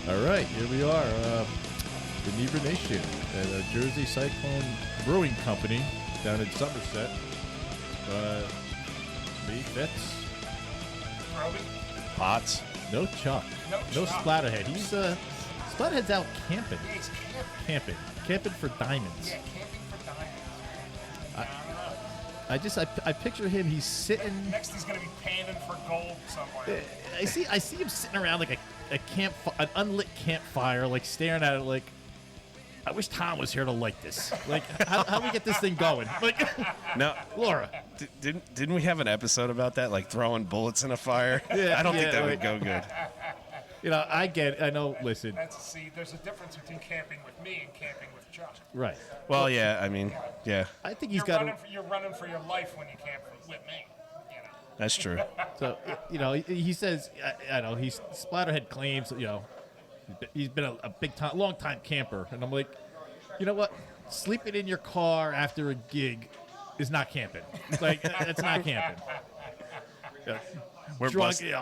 All right, here we are, the Neighbor Nation at the Jersey Cyclone Brewing Company down in Somerset. Me, Fitz, Roby? Pots. no Chuck, no Splatterhead. He's Splatterhead's out camping. Yeah, he's camping. Camping for diamonds. Yeah, camping for diamonds. I don't know. I picture him. He's sitting. Next, he's going to be panning for gold somewhere. I see him sitting around like a an unlit campfire, like staring at it, like, I wish Tom was here to light this. Like, how do we get this thing going? Like, Now, Laura. didn't we have an episode about that, like throwing bullets in a fire? Yeah, I don't think yeah, that like- would go good. I know. Listen, See, there's a difference between camping with me and camping with Chuck. right? Well, yeah, I mean, yeah, I think he's You're got. running for your life when you camp with me. You know. that's true. So he says, I know he's Splatterhead claims, he's been a long time camper, and I'm like, you know what? Sleeping in your car after a gig is not camping. Like, it's not camping. We're Drunk, busting.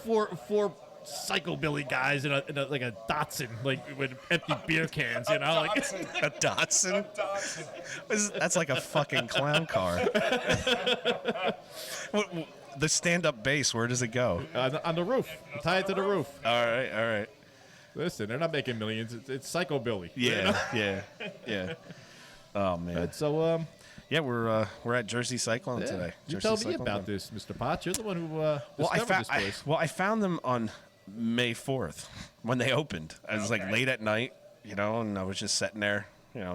four psychobilly guys in a like a Datsun, like with empty beer cans, like Dotson. A Datsun? Dotson. That's like a fucking clown car. The stand-up bass, where does it go? on the roof. Tie it to the roof. All right. Listen, they're not making millions. It's psychobilly. Yeah. Oh man. So Yeah, we're at Jersey Cyclone today. You Jersey tell me Cyclone about Brewing. this, Mr. Potts. You're the one who Well, discovered this place. I found them on May 4th when they opened. I was like late at night, and I was just sitting there,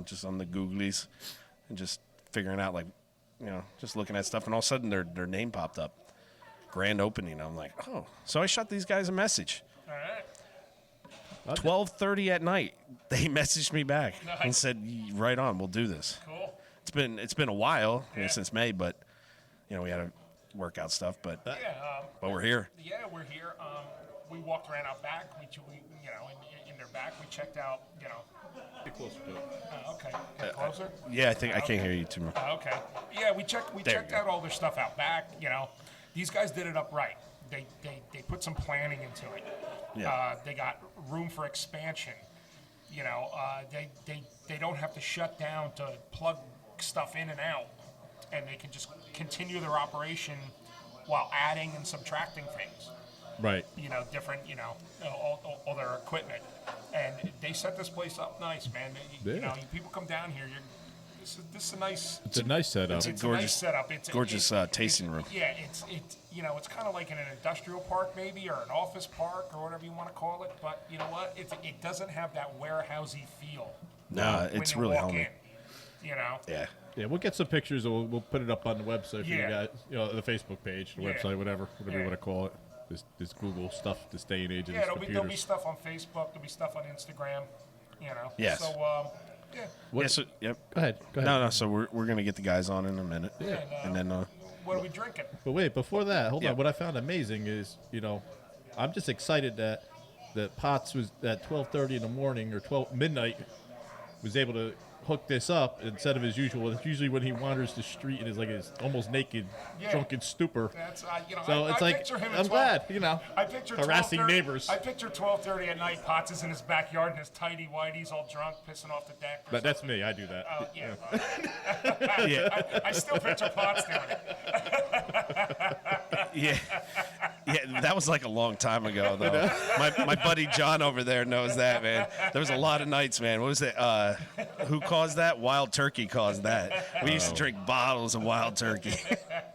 just on the Googlies and just figuring out, like, just looking at stuff, and all of a sudden their name popped up. Grand opening. I'm like, oh. So I shot these guys a message. All right. 12:30 at night, they messaged me back and Nice. said, "Right on, we'll do this." Cool. It's been a while Yeah. since May, but we had to work out stuff, but Yeah. we're here. Yeah, we're here. We walked around out back. We in their back. We checked out. Get closer to it. Okay. Get closer. Yeah, I think I can't hear you too much. Okay. Yeah, we checked There you go. out all their stuff out back. These guys did it up right. They put some planning into it. Yeah. They got room for expansion. They don't have to shut down to plug stuff in and out, and they can just continue their operation while adding and subtracting things. Right. Different, all their equipment, and they set this place up nice, man. People come down here. This is a nice. It's a nice setup. It's a gorgeous- nice setup. It's gorgeous tasting room. Yeah, it's kind of like in an industrial park maybe, or an office park, or whatever you want to call it. But you know what? It doesn't have that warehousey feel. No, when it's you really walk homey. in. Yeah. Yeah, we'll get some pictures and we'll put it up on the website for you Yeah. guys, the Facebook page, the Yeah. website, whatever you Yeah. want to call it. This Google stuff, this day and age of Yeah, these there'll be computers. stuff on Facebook. There'll be stuff on Instagram. Yes. So yeah. What- Yep. Go ahead. No. So we're gonna get the guys on in a minute. Yeah. And then What are we drinking? But wait, before that, hold Yeah. on. What I found amazing is, I'm just excited that Potts was at 12:30 in the morning or 12 midnight was able to hook this up instead of his usual. It's usually when he wanders the street and is like his almost naked, Yeah. drunken stupor. That's So I it's like, picture him at I'm 12 glad, I picture harassing 12:30 neighbors. I picture 12:30 at night. Potts is in his backyard in his tidy whities, all drunk, pissing off the deck. But that's me. I do that. Oh, yeah. yeah, I still picture Potts doing it. yeah. That was like a long time ago, though. My buddy John over there knows that, man. There was a lot of nights, man. What was it? Who caused that? Wild Turkey caused that. We used to drink bottles of Wild Turkey.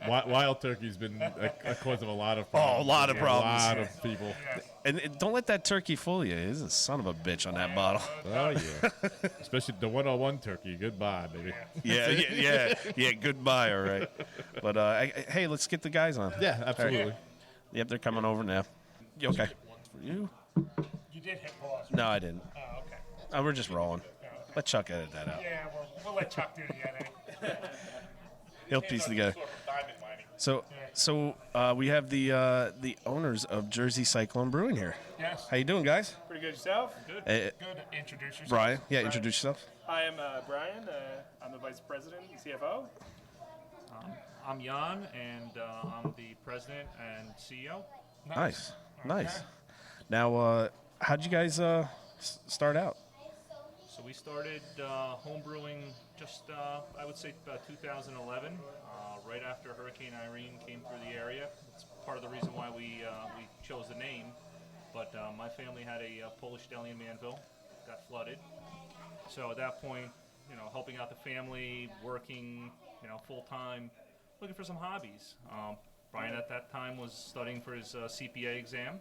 Wild turkey's been a cause of a lot of problems. Oh, a lot of problems. A lot of people. Yeah. And don't let that turkey fool you. He's a son of a bitch on that bottle. Oh, yeah. Especially the 101 turkey. Goodbye, baby. Yeah. Goodbye, all right. But hey, let's get the guys on. Yeah, absolutely. Yep, they're coming over now. You okay? For you? You did hit pause. No, I didn't. Oh, okay. We're just rolling. Let Chuck edit that out. Yeah, we'll let Chuck do the editing. He'll piece together. So we have the owners of Jersey Cyclone Brewing here. Yes. How you doing, guys? Pretty good yourself? Good. Hey, Good. Introduce yourself. Brian. Yeah, introduce yourself. Hi, I'm Brian. I'm the Vice President and CFO. I'm Jan, and I'm the president and CEO. Nice. Okay. Now, how'd you guys start out? So we started home brewing just, I would say, about 2011, right after Hurricane Irene came through the area. It's part of the reason why we chose the name. But my family had a Polish deli in Manville, got flooded. So at that point, helping out the family, working, full time, looking for some hobbies. Brian at that time was studying for his CPA exam,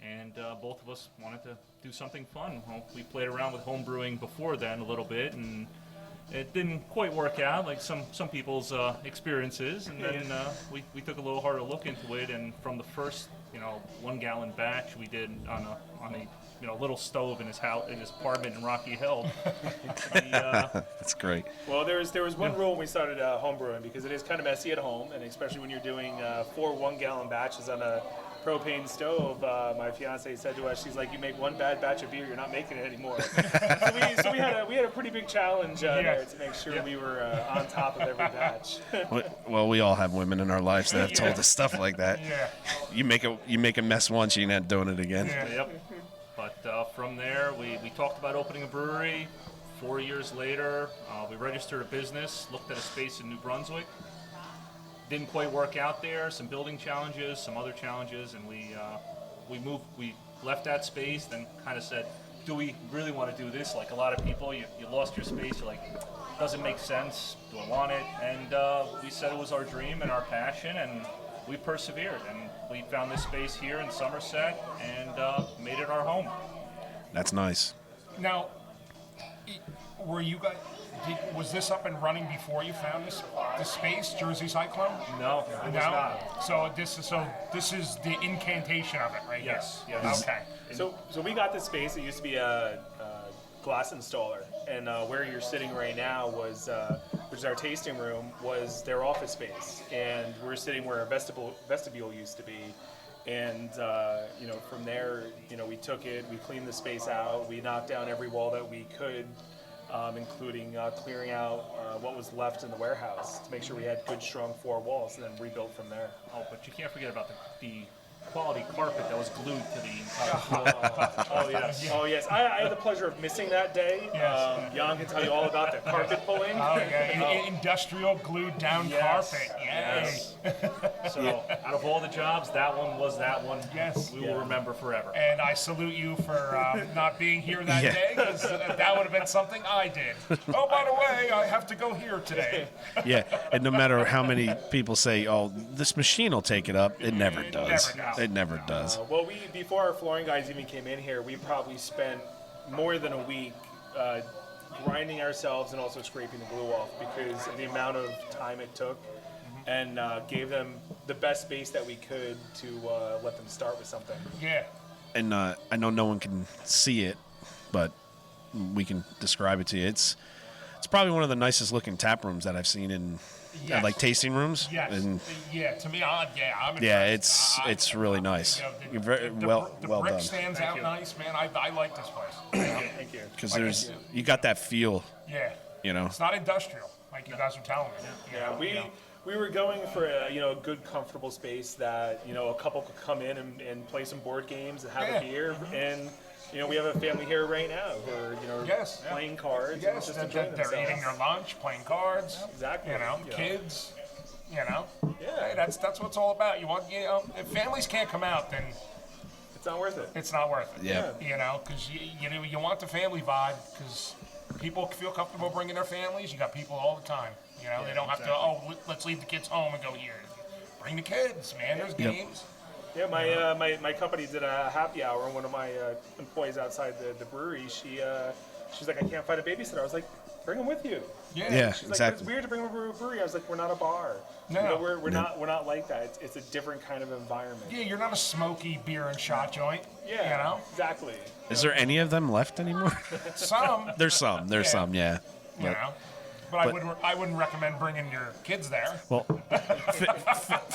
and both of us wanted to do something fun. Well, we played around with home brewing before then a little bit, and it didn't quite work out like some people's experiences. And then we took a little harder look into it, and from the first 1 gallon batch we did on a little stove in his house, in his apartment in Rocky Hill. That's great. Well, there was one rule when we started home brewing, because it is kind of messy at home, and especially when you're doing 4 1-gallon batches on a propane stove. My fiance said to us, she's like, "You make one bad batch of beer, you're not making it anymore." so we had a pretty big challenge there to make sure we were on top of every batch. Well, we all have women in our lives that have told us stuff like that. Yeah. You make a mess once, you're not doing it again. Yeah. Yep. But from there, we talked about opening a brewery. 4 years later, we registered a business, looked at a space in New Brunswick. Didn't quite work out there. Some building challenges, some other challenges, and we moved. We left that space, then kind of said, "Do we really want to do this?" Like a lot of people, you lost your space. You're like, "Doesn't make sense. Do I want it?" And we said it was our dream and our passion, and we persevered, and we found this space here in Somerset and made it our home. That's nice. Now, were you guys? Was this up and running before you found this space, Jersey Cyclone? No, it was not. So this is the incantation of it, right? Yes, here? yes. Okay. So we got this space. It used to be a glass installer, and where you're sitting right now which is our tasting room, was their office space, and we're sitting where a vestibule used to be. And from there, we took it, we cleaned the space out, we knocked down every wall that we could, including clearing out what was left in the warehouse to make sure we had good, strong 4 walls, and then rebuilt from there. Oh, but you can't forget about the quality carpet that was glued to the entire floor. Oh yes, oh yes. I had the pleasure of missing that day. Yes. Jan can tell you all about the carpet pulling. Oh yeah, industrial glued down carpet. Yay. Yes. So out of all the jobs, that one was that one. Yes. We will remember forever. And I salute you for not being here that day, because that would have been something I did. Oh, by the way, I have to go here today. Yeah, and no matter how many people say, "Oh, this machine will take it up," it never does. It never does. Well, before our flooring guys even came in here, we probably spent more than a week grinding ourselves and also scraping the glue off, because of the amount of time it took, and gave them the best space that we could to let them start with something. Yeah. And I know no one can see it, but we can describe it to you. It's probably one of the nicest looking tap rooms that I've seen in like tasting rooms. Yes. And To me, I'm impressed. yeah, it's really nice. You're very well the well brick done. stands out nice, man. I like this place. Thank you. Because you got that feel. Yeah. You know. It's not industrial, like you guys were telling me. Yeah, we were going for a good, comfortable space that a couple could come in and play some board games and have a beer, and we have a family here right now who are playing cards and Yes, just they're enjoying themselves. eating their lunch, playing cards. Exactly. Kids. Yeah. Hey, that's what it's all about. If families can't come out, then It's not worth it. it's not worth it. Yeah. Because you want the family vibe, because people feel comfortable bringing their families. You got people all the time. They don't have to. Let's leave the kids home and go here. Bring the kids, man. There's games. Yeah, my company did a happy hour, and one of my employees outside the brewery, she's like, "I can't find a babysitter." I was like, "Bring them with you." Yeah, She's like, exactly. "It's weird to bring them to a brewery." I was like, "We're not a bar. No. We're not like that. It's a different kind of environment." Yeah, you're not a smoky beer and shot joint. Yeah, exactly. Is there any of them left anymore? Some. There's some. There's some. Yeah. But I wouldn't recommend bringing your kids there. Well,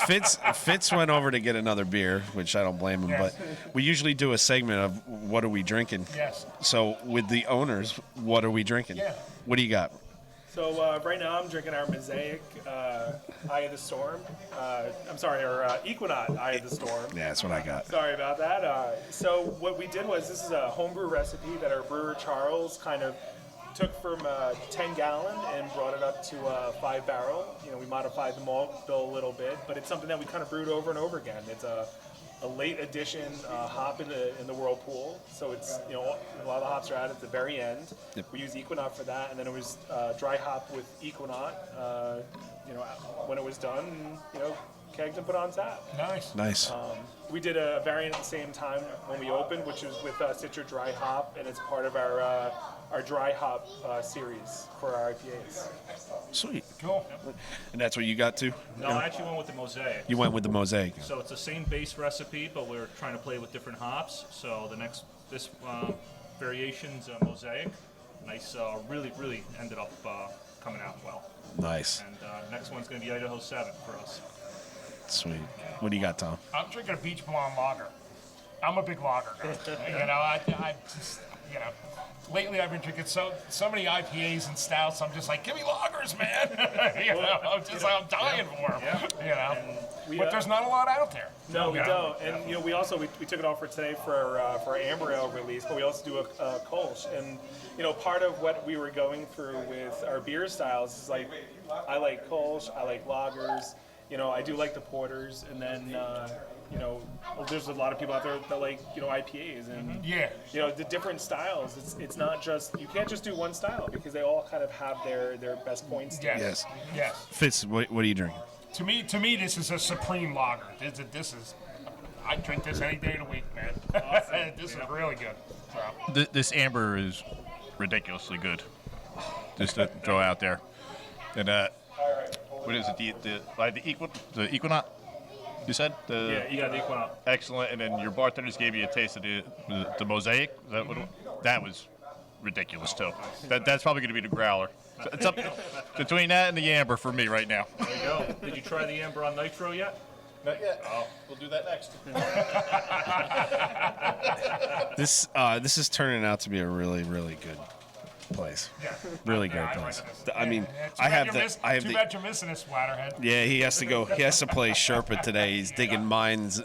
Fitz went over to get another beer, which I don't blame him. Yes. But we usually do a segment of what are we drinking. Yes. So with the owners, what are we drinking? Yeah. What do you got? So right now I'm drinking our Mosaic Eye of the Storm. I'm sorry, our Equinox Eye of the Storm. Yeah, that's what I got. Sorry about that. So what we did was, this is a homebrew recipe that our brewer Charles kind of took from 10 gallon and brought it up to 5 barrel. You know, we modified the malt bill a little bit, but it's something that we kind of brewed over and over again. It's a late addition hop in the whirlpool, so it's, you know, a lot of the hops are out at the very end. Yep. We use Equinox for that, and then it was dry hop with Equinox. You know, when it was done, you know, kegged and put on tap. Nice. We did a variant at the same time when we opened, which is with Citra Dry Hop, and it's part of our dry hop series for our IPAs. Sweet. Cool. And that's what you got too? No, I actually went with the Mosaic. You went with the Mosaic. So it's the same base recipe, but we're trying to play with different hops. So this variation's Mosaic. Nice, really ended up coming out well. Nice. And next one's going to be Idaho 7 for us. Sweet. What do you got, Tom? I'm drinking a Beach Blonde lager. I'm a big lager guy. You know, I just, you know, lately I've been drinking so many IPAs and stouts. I'm just like, give me lagers, man. You know, I'm dying for them. Yeah. You know, but there's not a lot out there. No, we You know? don't. And you know, we also we took it off for today for our Amber Ale release, but we also do a Kolsch. And you know, part of what we were going through with our beer styles is like, I like Kolsch, I like lagers. You know, I do like the porters, and then you know, there's a lot of people out there that like, you know, IPAs and Yeah. you know, the different styles. It's not just, you can't just do one style because they all kind of have their best points. Yes. Yes. Fitz, what are you drinking? To me, this is a supreme lager. This is, I drink this any day of the week, man. This is really good. So. This amber is ridiculously good. Just to throw out there. And what is it? The Equinox? You said Yeah, you got the Equinox. excellent. And then your bartenders gave you a taste of the Mosaic. Is that, that was ridiculous too. That's probably going to be the growler. So it's up between that and the amber for me right now. There you go. Did you try the Amber on Nitro yet? Not yet. Oh, we'll do that next. This is turning out to be a really, really good place. Yeah. Really Yeah, good I place. like this. I mean, Yeah, I have too bad you're missing this, Splatterhead. Yeah, he has to go. He has to play Sherpa today. He's digging mines,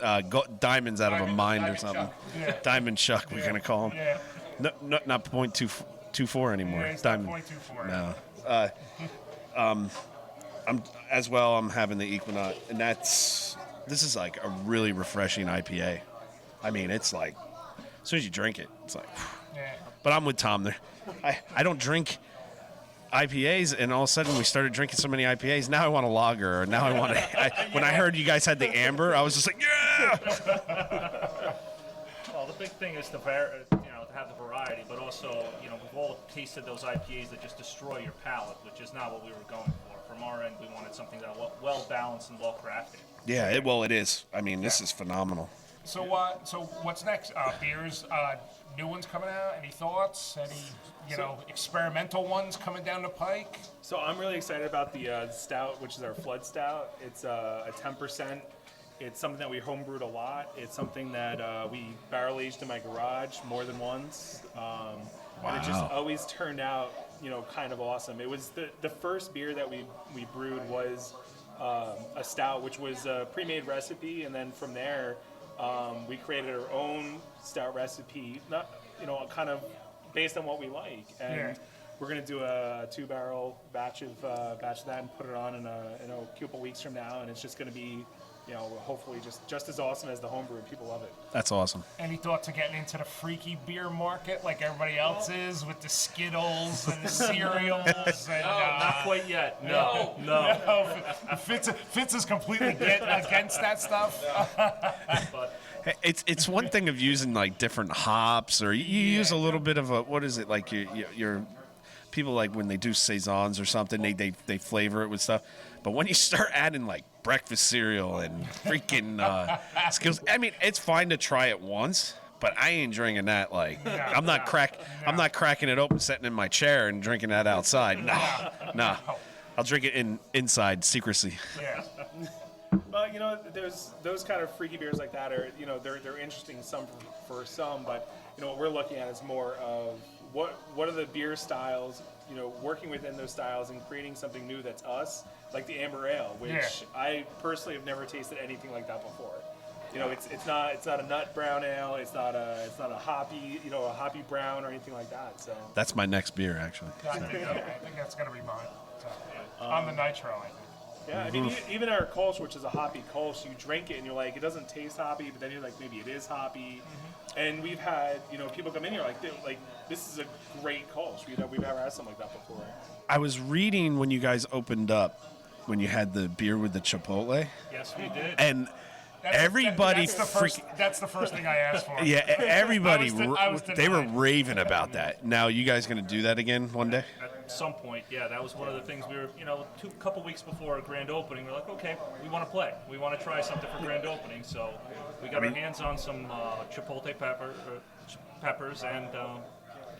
diamonds out of a mine or something. Yeah. Diamond Chuck, we're gonna call him. Yeah. No, not .24 anymore. Yeah, it's Diamond. not 0.24. No. I'm having the Equinox, and this is like a really refreshing IPA. I mean, it's like, as soon as you drink it, it's like. Yeah. But I'm with Tom there. I don't drink IPAs, and all of a sudden we started drinking so many IPAs. Now I want a lager, or now I want when I heard you guys had the amber, I was just like, yeah. Well, the big thing is to have the variety, but also, you know, we've all tasted those IPAs that just destroy your palate, which is not what we were going for. From our end, we wanted something that was well balanced and well crafted. Yeah, it is. I mean, this is phenomenal. So what's next? Beers, new ones coming out? Any thoughts? Any, experimental ones coming down the pike? So I'm really excited about the stout, which is our Flood Stout. It's a 10%. It's something that we homebrewed a lot. It's something that we barrel aged in my garage more than once. And it just always turned out, kind of awesome. It was the first beer that we brewed was a stout, which was a pre-made recipe, and then from there we created our own stout recipe, not kind of based on what we like. And we're gonna do a 2-barrel batch of that and put it on in a couple weeks from now, and it's just gonna be, hopefully just as awesome as the homebrew, and people love it. That's awesome. Any thoughts of getting into the freaky beer market like everybody else is with the Skittles and the cereals? And, Not quite yet. No. Fitz is completely against that stuff. But It's one thing of using like different hops, or you use a little bit of a, what is it, like your people, like when they do saisons or something, they flavor it with stuff. But when you start adding like breakfast cereal and freaking Skittles, I mean, it's fine to try it once, but I ain't drinking that. Like, I'm not cracking it open, sitting in my chair and drinking that outside. No. I'll drink it inside secrecy. Yeah. But there's those kind of freaky beers like that are, they're interesting for some, but what we're looking at is more of what are the beer styles working within those styles and creating something new that's us, like the amber ale, which Yeah. I personally have never tasted anything like that before. It's not a nut brown ale. It's not a hoppy a hoppy brown or anything like that. So That's my next beer, actually. I think that's gonna be mine. So, on the nitro, I think. yeah, I mean even our Kolsch, which is a hoppy Kolsch, you drink it and you're like, it doesn't taste hoppy, but then you're like, maybe it is hoppy. And we've had people come in here like this is a great Kolsch. We've never had something like that before. I was reading when you guys opened up, when you had the beer with the Chipotle, Yes, we did. and everybody That's the first thing I asked for. yeah, everybody, I was they were denied. raving about that. Now, you guys going to do that again one day? At some point, yeah, that was one of the things we were, couple weeks before our grand opening, we're like, okay, we want to play. We want to try something for grand opening. So we got our hands on some chipotle peppers and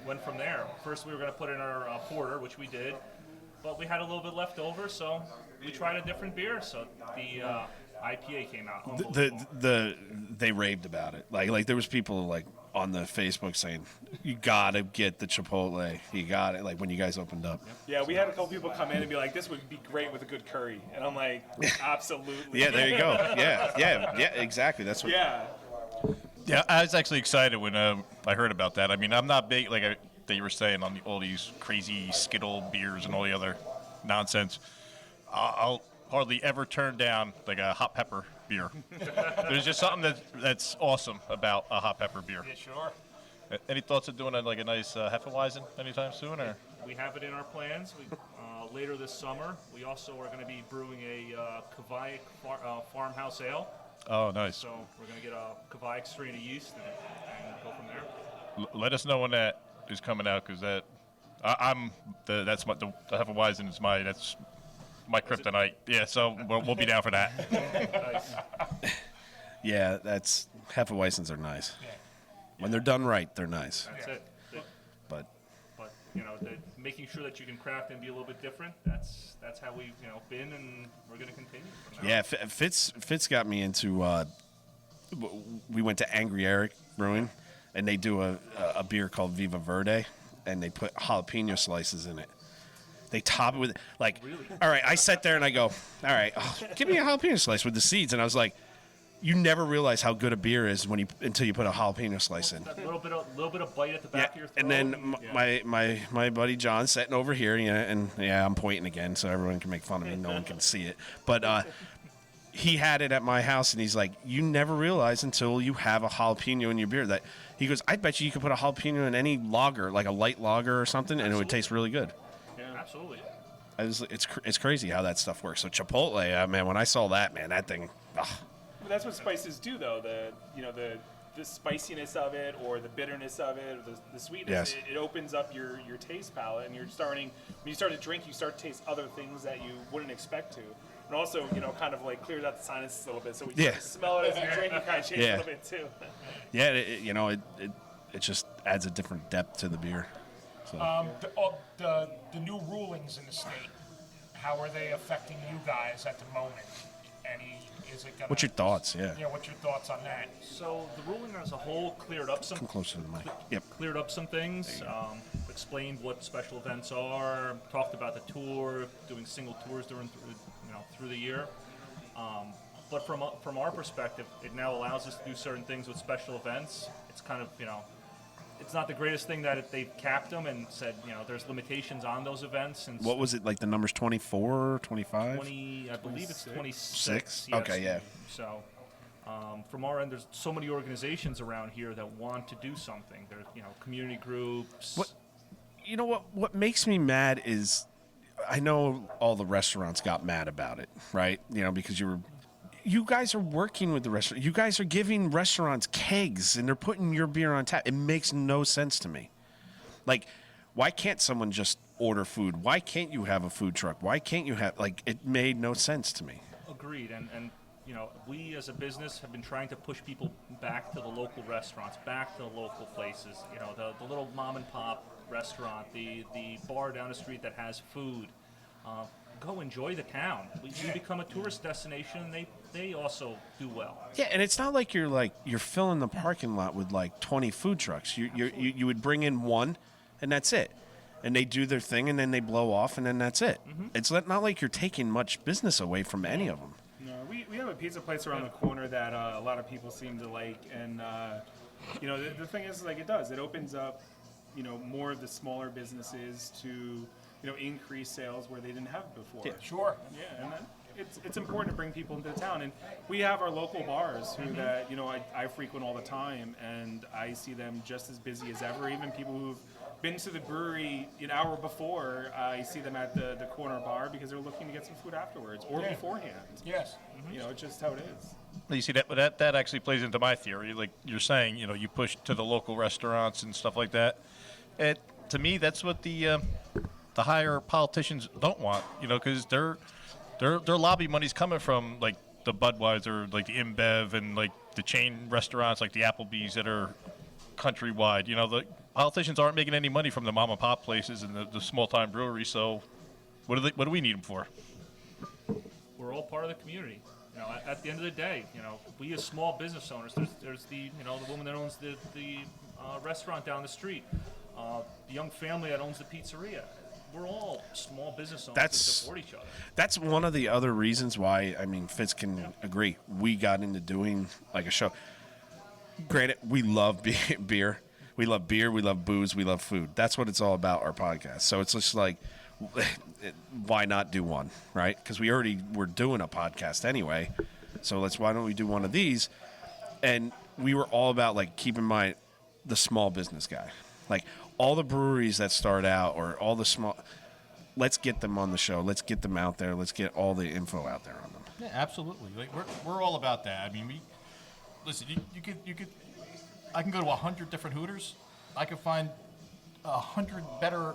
went from there. First, we were going to put in our porter, which we did, but we had a little bit left over, so we tried a different beer. So the IPA came out. They raved about it. Like there was people like on the Facebook saying, "You gotta get the Chipotle. You got it." Like when you guys opened up. Yeah, we had a couple people come in and be like, "This would be great with a good curry," and I'm like, "Absolutely." Yeah, there you go. Yeah, exactly. That's what. Yeah. Yeah, I was actually excited when I heard about that. I mean, I'm not big, that you were saying, on all these crazy Skittle beers and all the other nonsense. I'll hardly ever turn down like a hot pepper beer. There's just something that's awesome about a hot pepper beer. Yeah, sure. Any thoughts of doing a nice Hefeweizen anytime soon, or? We have it in our plans. Later this summer, we also are going to be brewing a Kavaik farmhouse ale. Oh, nice. So we're going to get a Kavaik strain of yeast and go from there. Let us know when that is coming out, because the Hefeweizen is my kryptonite. Yeah, so we'll be down for that. Nice. Yeah, that's Hefeweizens are nice. When they're done right, they're nice. That's it. But But making sure that you can craft and be a little bit different. That's how we've been, and we're going to continue. From now yeah, on. Fitz got me into. We went to Angry Eric Brewing, and they do a beer called Viva Verde, and they put jalapeno slices in it. They top it with all right. I sat there and I go, all right, give me a jalapeno slice with the seeds, and I was like, you never realize how good a beer is until you put a jalapeno slice in. That little bit of bite at the back of your throat. And then my buddy John sitting over here, and I'm pointing again so everyone can make fun of me. No one can see it, but he had it at my house, and he's like, you never realize until you have a jalapeno in your beer that he goes, I bet you could put a jalapeno in any lager, like a light lager or something, and it would taste really good. Yeah, absolutely. It's crazy how that stuff works. So Chipotle, man, when I saw that, man, that thing. Ugh. But that's what spices do, though. The spiciness of it, or the bitterness of it, or the sweetness. Yes. It opens up your taste palette, and when you start to drink, you start to taste other things that you wouldn't expect to. And also, kind of like clears out the sinuses a little bit. So when you smell it as you drink, you kind of change a little bit too. Yeah, it just adds a different depth to the beer. So. The new rulings in the state, how are they affecting you guys at the moment? What's your thoughts? Yeah. Yeah, what's your thoughts on that? So the ruling as a whole cleared up some. Come closer to the mic. Yep. Cleared up some things. Explained what special events are. Talked about the tour, doing single tours through the year. But from our perspective, it now allows us to do certain things with special events. It's kind of it's not the greatest thing that they've capped them and said, there's limitations on those events. And What was it, like the numbers 24, 25? 20, I believe it's 26. Six? Yes. Okay, yeah. So from our end, there's so many organizations around here that want to do something. There's, community groups. What makes me mad is I know all the restaurants got mad about it, right? Because you guys are working with the restaurant. You guys are giving restaurants kegs, and they're putting your beer on tap. It makes no sense to me. Like, why can't someone just order food? Why can't you have a food truck? Why can't you have, it made no sense to me. Agreed. And we as a business have been trying to push people back to the local restaurants, back to the local places. The little mom and pop restaurant, the bar down the street that has food. Go enjoy the town. We become a tourist destination, and they also do well. Yeah, and it's not like you're filling the parking lot with 20 food trucks. You would bring in one, and that's it. and they do their thing, and then they blow off, and then that's it. It's not like you're taking much business away from any of them. No, we have a pizza place around the corner that a lot of people seem to like, and the thing is, like, it opens up, more of the smaller businesses to, increase sales where they didn't have it before. Yeah. Sure. Yeah, and it's important to bring people into the town, and we have our local bars who that I frequent all the time, and I see them just as busy as ever. Even people who've been to the brewery an hour before, I see them at the corner bar because they're looking to get some food afterwards or beforehand. Yes. It's just how it is. You see that actually plays into my theory. Like you're saying, you push to the local restaurants and stuff like that. And to me, that's what the higher politicians don't want. Because their lobby money's coming from like the Budweiser, like the InBev, and like the chain restaurants like the Applebee's that are countrywide. The politicians aren't making any money from the mom and pop places and the small time breweries. So what do we need them for? We're all part of the community. At the end of the day, we as small business owners, there's the woman that owns the restaurant down the street, the young family that owns the pizzeria. We're all small business owners that support each other. That's one of the other reasons why, Fitz can agree, we got into doing like a show. Granted, we love beer. We love beer, we love booze, we love food. That's what it's all about, our podcast. So it's just like, why not do one, right? Because we already were doing a podcast anyway. So why don't we do one of these? And we were all about, like, keep in mind the small business guy. Like, all the breweries that start out, or all the small, let's get them on the show. Let's get them out there. Let's get all the info out there on them. Yeah, absolutely. Like we're all about that. Listen. You could. I can go to 100 different Hooters. I could find 100 better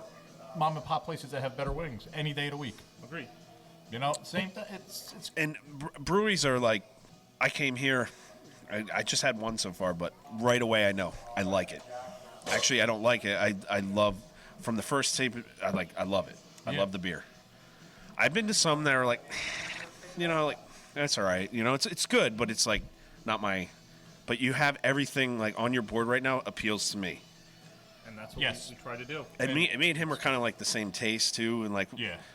mom and pop places that have better wings any day of the week. Agreed. Same thing. It's And breweries are like, I came here, I just had one so far, but right away I know I like it. Actually, I don't like it. I love, from the first tape, I love it. I love the beer. I've been to some that are like, that's all right. It's good, but it's like not my. But you have everything like on your board right now appeals to me. And that's what we try to do. And me and him are kind of like the same taste too, and like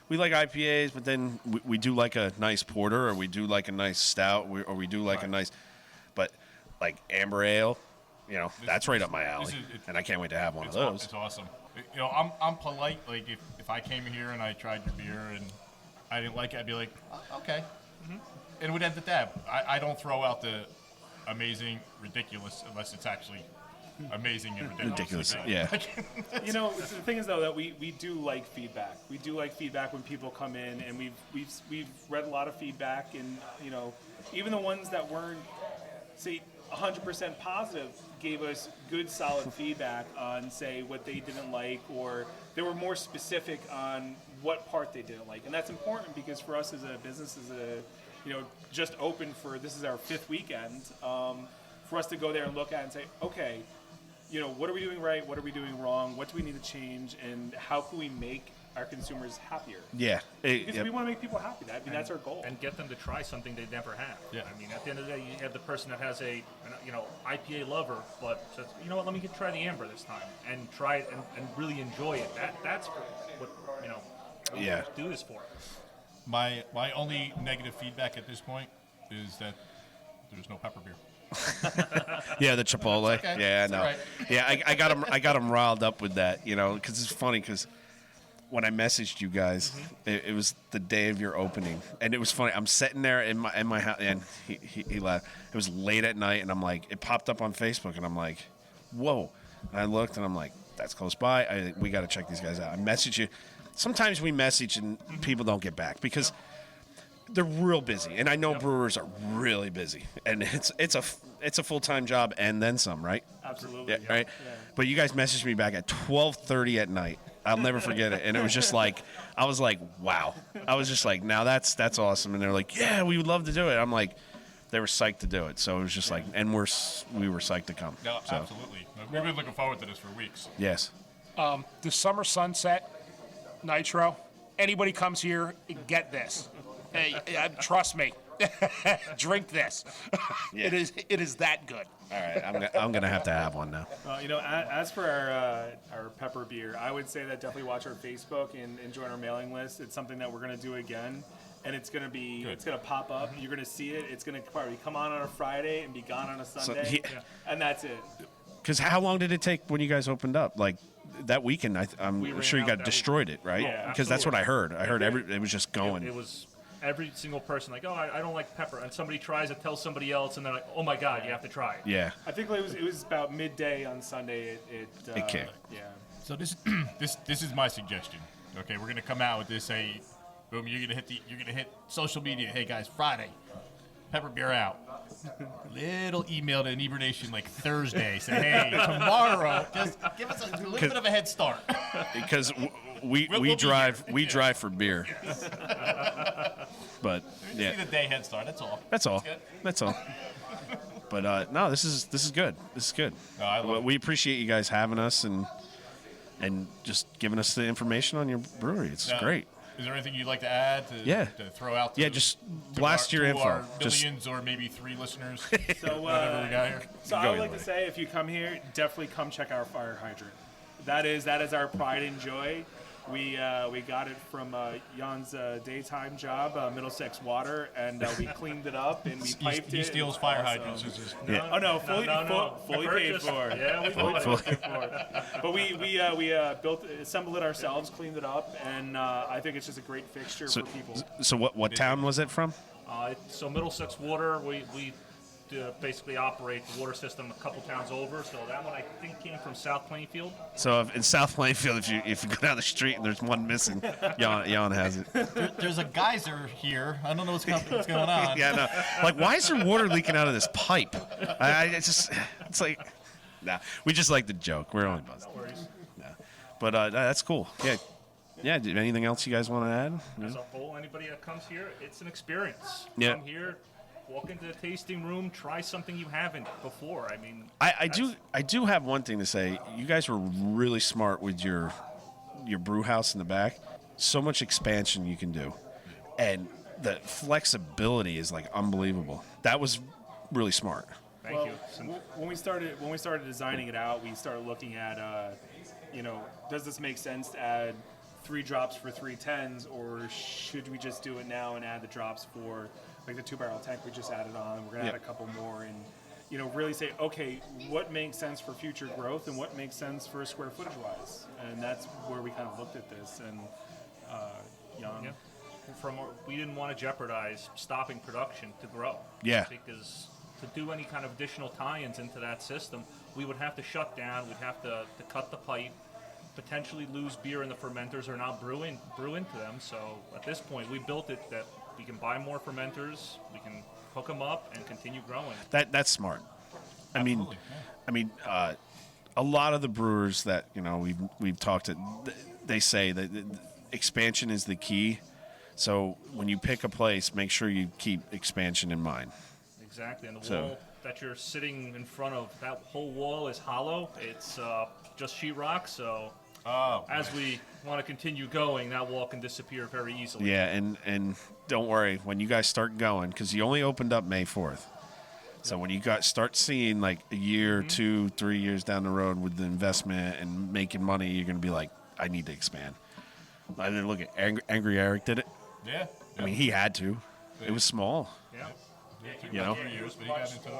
we like IPAs, but then we do like a nice porter, or we do like a nice stout, or we do like a nice, but like amber ale, that's right up my alley, and I can't wait to have one of those. It's awesome. I'm polite. Like if I came here and I tried your beer and I didn't like it, I'd be like, okay, and it would end at that. I don't throw out the amazing, ridiculous, unless it's actually amazing and ridiculous. Yeah. The thing is though that we do like feedback. We do like feedback when people come in, and we've read a lot of feedback, and even the ones that weren't, say, 100% positive gave us good solid feedback on, say, what they didn't like, or they were more specific on what part they didn't like. And that's important because for us as a business, just open for, this is our 5th weekend, for us to go there and look at and say, okay, what are we doing right? What are we doing wrong? What do we need to change? And how can we make our consumers happier? Yeah. Because we want to make people happy. That's our goal. And get them to try something they never have. Yeah. At the end of the day, you have the person that has a IPA lover, but says, let me try the amber this time, and try it and really enjoy it. That's what we do this for. My only negative feedback at this point is that there's no pepper beer. Yeah, the Chipotle. Okay. Yeah, no. Right. Yeah, I got him riled up with that, because it's funny because when I messaged you guys, it was the day of your opening, and it was funny. I'm sitting there in my house, and he laughed. It was late at night, and I'm like, it popped up on Facebook, and I'm like, whoa. And I looked, and I'm like, that's close by. We got to check these guys out. I messaged you. Sometimes we message and people don't get back because they're real busy, and I know brewers are really busy, and it's a full-time job and then some, right? Absolutely. Yeah, right. Yeah. But you guys messaged me back at 12:30 at night. I'll never forget it, and it was just like, I was like, wow. I was just like, now that's awesome, and they're like, yeah, we would love to do it. I'm like, they were psyched to do it, so it was just like, and we were psyched to come. No, so. absolutely. We've been looking forward to this for weeks. Yes. The Summer Sunset Nitro. Anybody comes here, get this. Hey, trust me. Drink this. It is that good. All right, I'm gonna have to have one now. As for our pepper beer, I would say that definitely watch our Facebook and join our mailing list. It's something that we're going to do again, and it's going to pop up. You're going to see it. It's going to probably come on a Friday and be gone on a Sunday, and that's it. Because how long did it take when you guys opened up? Like that weekend, I'm We sure you ran got out destroyed it, right? Yeah, Because that's what I heard. I heard it was just going. It was every single person like, oh, I don't like pepper, and somebody tries it, tells somebody else, and they're like, oh my God, you have to try it. Yeah. I think it was about midday on Sunday. It kicked. Yeah. So this is my suggestion. Okay, we're gonna come out with this. Hey, boom, you're gonna hit social media. Hey guys, Friday, pepper beer out. Little email to Inebriation like Thursday. Say, hey, tomorrow, just give us a little bit of a head start. Because we We'll be drive here. for beer. But Just yeah, need a day head start. That's all. that's all. good. That's all. But no, this is good. This is good. No, I love it. We appreciate you guys having us and just giving us the information on your brewery. It's Now, great. Is there anything you'd like to add? To throw out? Yeah, just blast your to info. Our Just- millions or maybe 3 listeners. So, Whatever we got here. So Go I would like anyway. to say, if you come here, definitely come check our fire hydrant. That is our pride and joy. We got it from Jan's daytime job, Middlesex Water, and we cleaned it up and we piped it. He steals It's fire awesome. hydrants. It's just- Yeah. Oh no, fully paid Purchased. for. Yeah, we Fully bought it. paid for. But we assembled it ourselves, cleaned it up, and I think it's just a great fixture So, for people. so what town was it from? So Middlesex Water, we basically operate the water system a couple towns over. So that one I think came from South Plainfield. So in South Plainfield, if you go down the street and there's one missing, Jan has it. There's a geyser here. I don't know what's going on. Yeah, no. Like, why is there water leaking out of this pipe? It's like, nah. We just like the joke. We're only buzzing. No worries. But that's cool. Yeah. Yeah. Anything else you guys want to add? As a whole, anybody that comes here, it's an experience. Yeah. Come here, walk into the tasting room, try something you haven't before. I mean, I do have one thing to say. You guys were really smart with your brew house in the back. So much expansion you can do, and the flexibility is like unbelievable. That was really smart. thank you. When we started designing it out, we started looking at, does this make sense to add 3 drops for 310s, or should we just do it now and add the drops for like the 2-barrel tank we just added on? We're gonna add a couple more, and really say, okay, what makes sense for future growth and what makes sense for square footage wise, and that's where we kind of looked at this. And Jan, Yeah. We didn't want to jeopardize stopping production to grow. Yeah. Because to do any kind of additional tie-ins into that system, we would have to shut down. We'd have to cut the pipe, potentially lose beer in the fermenters or not brew into them. So at this point, we built it that we can buy more fermenters, we can hook them up, and continue growing. That's smart. I mean, a lot of the brewers that we've talked to, they say that expansion is the key. So when you pick a place, make sure you keep expansion in mind. Exactly, and the So- wall that you're sitting in front of, that whole wall is hollow. It's just sheetrock, so as we want to continue going, that wall can disappear very easily. Yeah, and don't worry when you guys start going, because you only opened up May 4th. So when you start seeing like a year, 2, 3 years down the road with the investment and making money, you're going to be like, I need to expand. I mean, look at Angry Eric did it. Yeah. I mean, he had to. It was small, Yeah. you know. 3 years, but he got into it.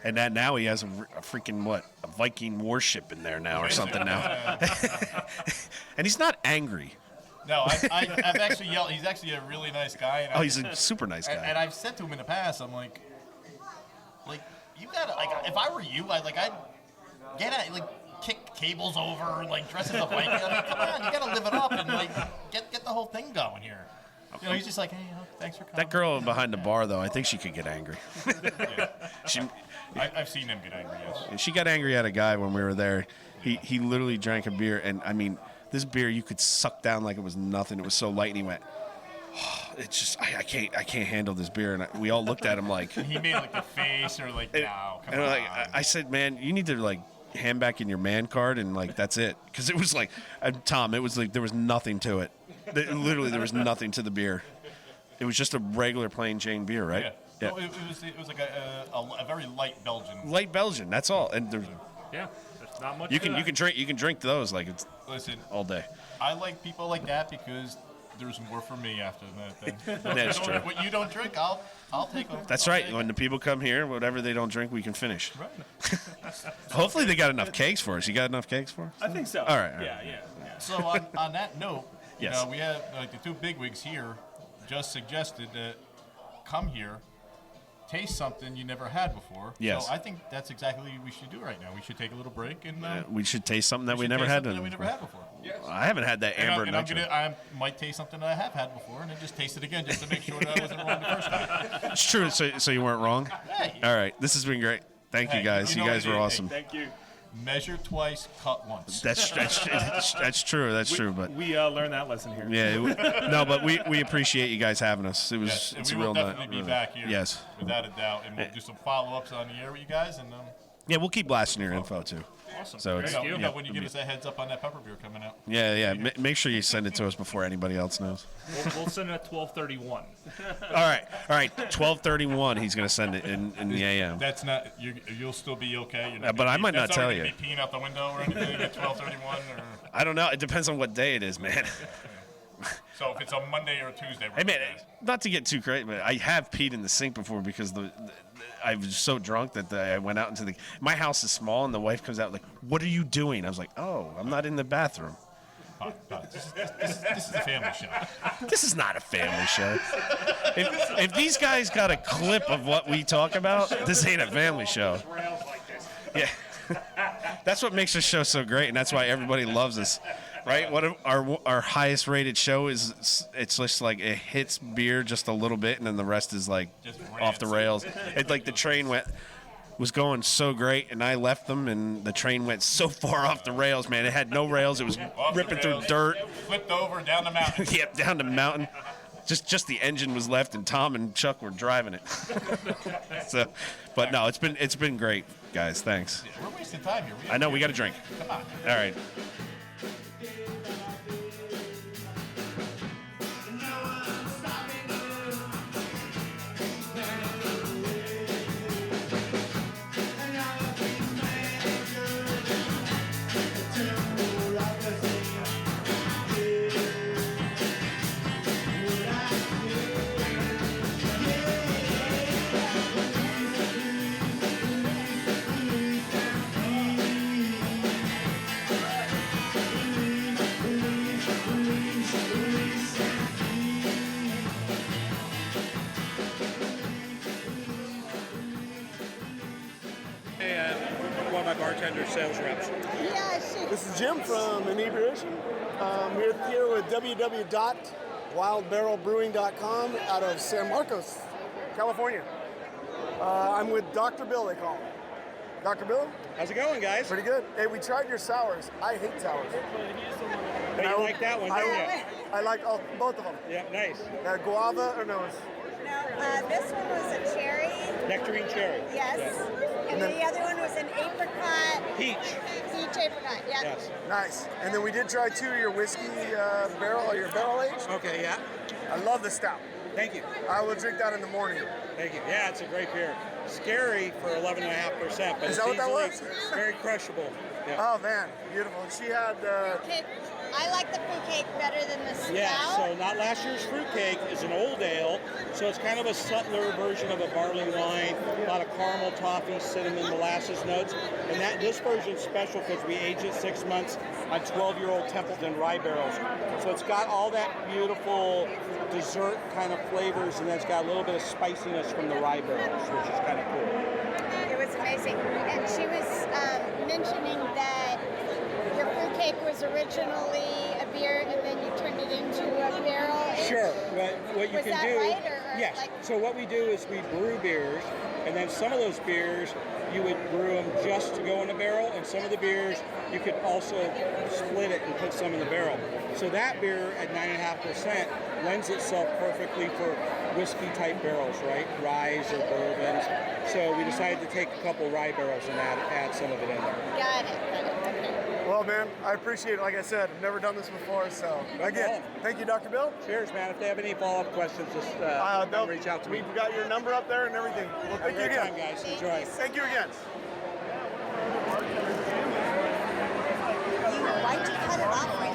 And that now he has a freaking a Viking warship in there now or something now. And he's not angry. No, I've actually yelled. He's actually a really nice guy. And Oh, he's a super nice and guy. I've said to him in the past, I'm like, you gotta, if I were you, I'd get at, kick cables over, dress as a Viking. I mean, come on, you gotta live it up and get the whole thing going here. He's just like, hey, thanks for coming. That girl behind the bar, though, I think she could get angry. I've seen him get angry. Yes. She got angry at a guy when we were there. He literally drank a beer, and I mean, this beer you could suck down like it was nothing. It was so light, and he went, oh, "It's just I can't handle this beer." And we all looked at him like, He made the face or no, come and on. I said, "Man, you need to hand back in your man card, and that's it." Because it was Tom, it was there was nothing to it. Literally, there was nothing to the beer. It was just a regular plain Jane beer, right? Yeah. No, it was like a very light Belgian. Light Belgian. That's all. And Yeah, there's not much. you to can that. you can drink those like it's Listen, all day. I like people like that because there's more for me after that. Then. That's true. What you don't drink, I'll take them. That's right. When the people come here, whatever they don't drink, we can finish. Right. Hopefully, they got enough cakes for us. You got enough cakes for us? I think so. All right. Yeah. So on that note, Yes. we have like the two bigwigs here just suggested that come here, taste something you never had before. Yes. So I think that's exactly what we should do right now. We should take a little break and We should taste something that we should never taste had. something that we never had before. I haven't had that amber And nitro. I might taste something that I have had before, and then just taste it again just to make sure that I wasn't wrong the first time. It's true. So you weren't wrong. Hey. All right. This has been great. Thank you Hey, guys. you You know guys what were it is. awesome. Thank you. Measure twice, cut once. That's true. That's true. But We learned that lesson here. yeah, no. But we appreciate you guys having us. It was Yes, and it's we a will real definitely night. be back here. Yes. Without a doubt, and we'll do some follow-ups on the air with you guys, and Yeah, we'll keep blasting your info too. Awesome. So it's, Thank you. when you give us a heads up on that pepper beer coming out. yeah. Make sure you send it to us before anybody else knows. We'll send it at 12:31. All right. 12:31. He's gonna send it in the AM. That's not. You'll still be okay. You're not but gonna I be- might not that's tell gonna you. Be peeing out the window or anything at 12:31, or I don't know. It depends on what day it is, man. so if it's a Monday or a Tuesday. we're Hey, man, okay. not to get too crazy, but I have peed in the sink before because I was so drunk that I went out into the. My house is small, and the wife comes out like, "What are you doing?" I was like, "Oh, I'm not in the bathroom." This is a family show. This is not a family show. If these guys got a clip of what we talk about, this ain't a family show. Yeah, that's what makes this show so great, and that's why everybody loves us. Right? What our highest rated show is? It's just like it hits beer just a little bit, and then the rest is like Just off the rails. It's like the train was going so great, and I left them, and the train went so far off the rails, man. It had no rails. It was Off the ripping through rails, dirt. Flipped over down the mountain. Yep, down the mountain. Just the engine was left, and Tom and Chuck were driving it. So, but no, it's been great, guys. Thanks. We're wasting time here. I know we got to drink. Come on. All right. One of my bartender sales reps. This is Jim from Inebriation. We're here with www.wildbarrelbrewing.com out of San Marcos, California. I'm with Dr. Bill, they call him. Dr. Bill? How's it going, guys? Pretty good. Hey, we tried your sours. I hate sours. But you like that one, didn't you? I like both of them. Yeah, nice. Guava or no? This one was a cherry. Nectarine cherry. Yes. And then the other one was an apricot. Peach. Peach apricot, yeah. Yes. Nice. And then we did try two of your whiskey your barrel aged. Okay, yeah. I love the stout. Thank you. I will drink that in the morning. Thank you. Yeah, it's a great beer. Scary for 11.5%, but Is it's that what that easily was? very crushable. Yeah. Oh man, beautiful. She had Cake. I like the fruit cake better than the stout. Yeah, so not last year's fruitcake is an old ale, so it's kind of a subtler version of a barley wine, a lot of caramel, toffee, cinnamon, molasses notes, and this version's special because we aged it 6 months on 12-year-old Templeton rye barrels. So it's got all that beautiful dessert kind of flavors, and then it's got a little bit of spiciness from the rye barrels, which is kind of cool. It was amazing. And she was mentioning that your fruit cake was originally a beer and then you turned it into a barrel. Sure. What you Was can that do? right, or yes. like- So what we do is we brew beers, and then some of those beers you would brew them just to go in a barrel, and some of the beers you could also split it and put some in the barrel. So that beer at 9.5% lends itself perfectly for whiskey type barrels, right? Ryes or bourbons. So we decided to take a couple rye barrels and add some of it in there. Got it. Okay. well, Well, man, I appreciate it. Like I said, I've never done this before, so again, thank you, Dr. Bill. Cheers, man. If they have any follow-up questions, just They'll reach out to me. We've got your number up there and everything. Well, thank you again. Time, guys. Enjoy. Thank you again. Why'd you cut it off right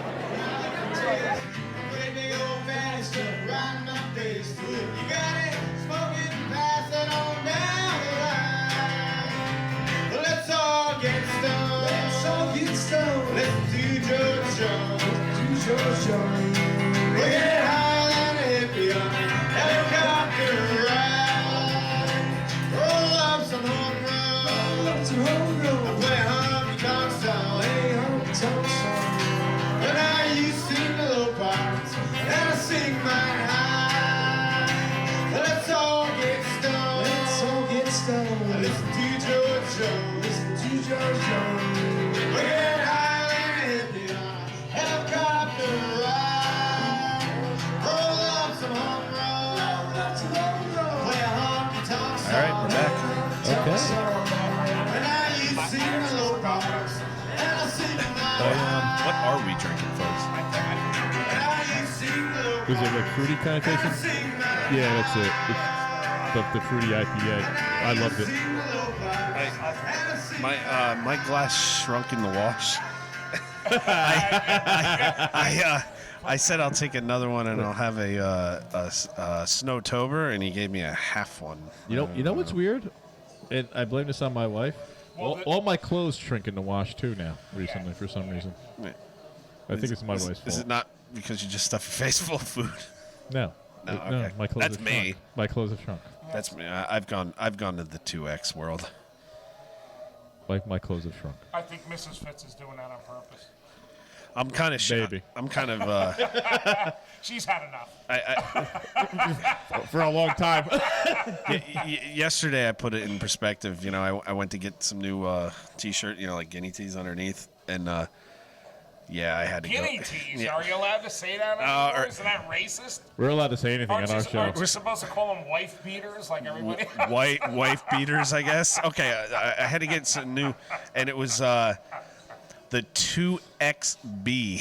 All right, we're back. Okay. What are we drinking, folks? Was it like fruity kind of tasting? Yeah, that's it. It's the fruity IPA. I loved it. My glass shrunk in the wash. I said I'll take another one and I'll have a Snowtober, and he gave me a half one. You know what's weird? And I blame this on my wife. All my clothes shrink in the wash too now. Recently, for some reason. I think it's my wife's fault. Is it not because you just stuff your face full of food? No. No, No, okay. my clothes That's have me. shrunk. My clothes have shrunk. That's me. I've gone to the 2X world. My clothes have shrunk. I think Mrs. Fitz is doing that on purpose. I'm kind of Maybe. I'm kind of She's had enough. For a long time. Yesterday I put it in perspective. You know, I went to get some new T-shirt. You know, like guinea tees underneath, and yeah, I had to Guinea go. tees? Yeah. Are you allowed to say that anymore? Isn't that racist? We're allowed to say anything on our show. Aren't you supposed to call them wife beaters like everybody? Wife beaters, I guess. Okay, I had to get some new, and it was the 2XB.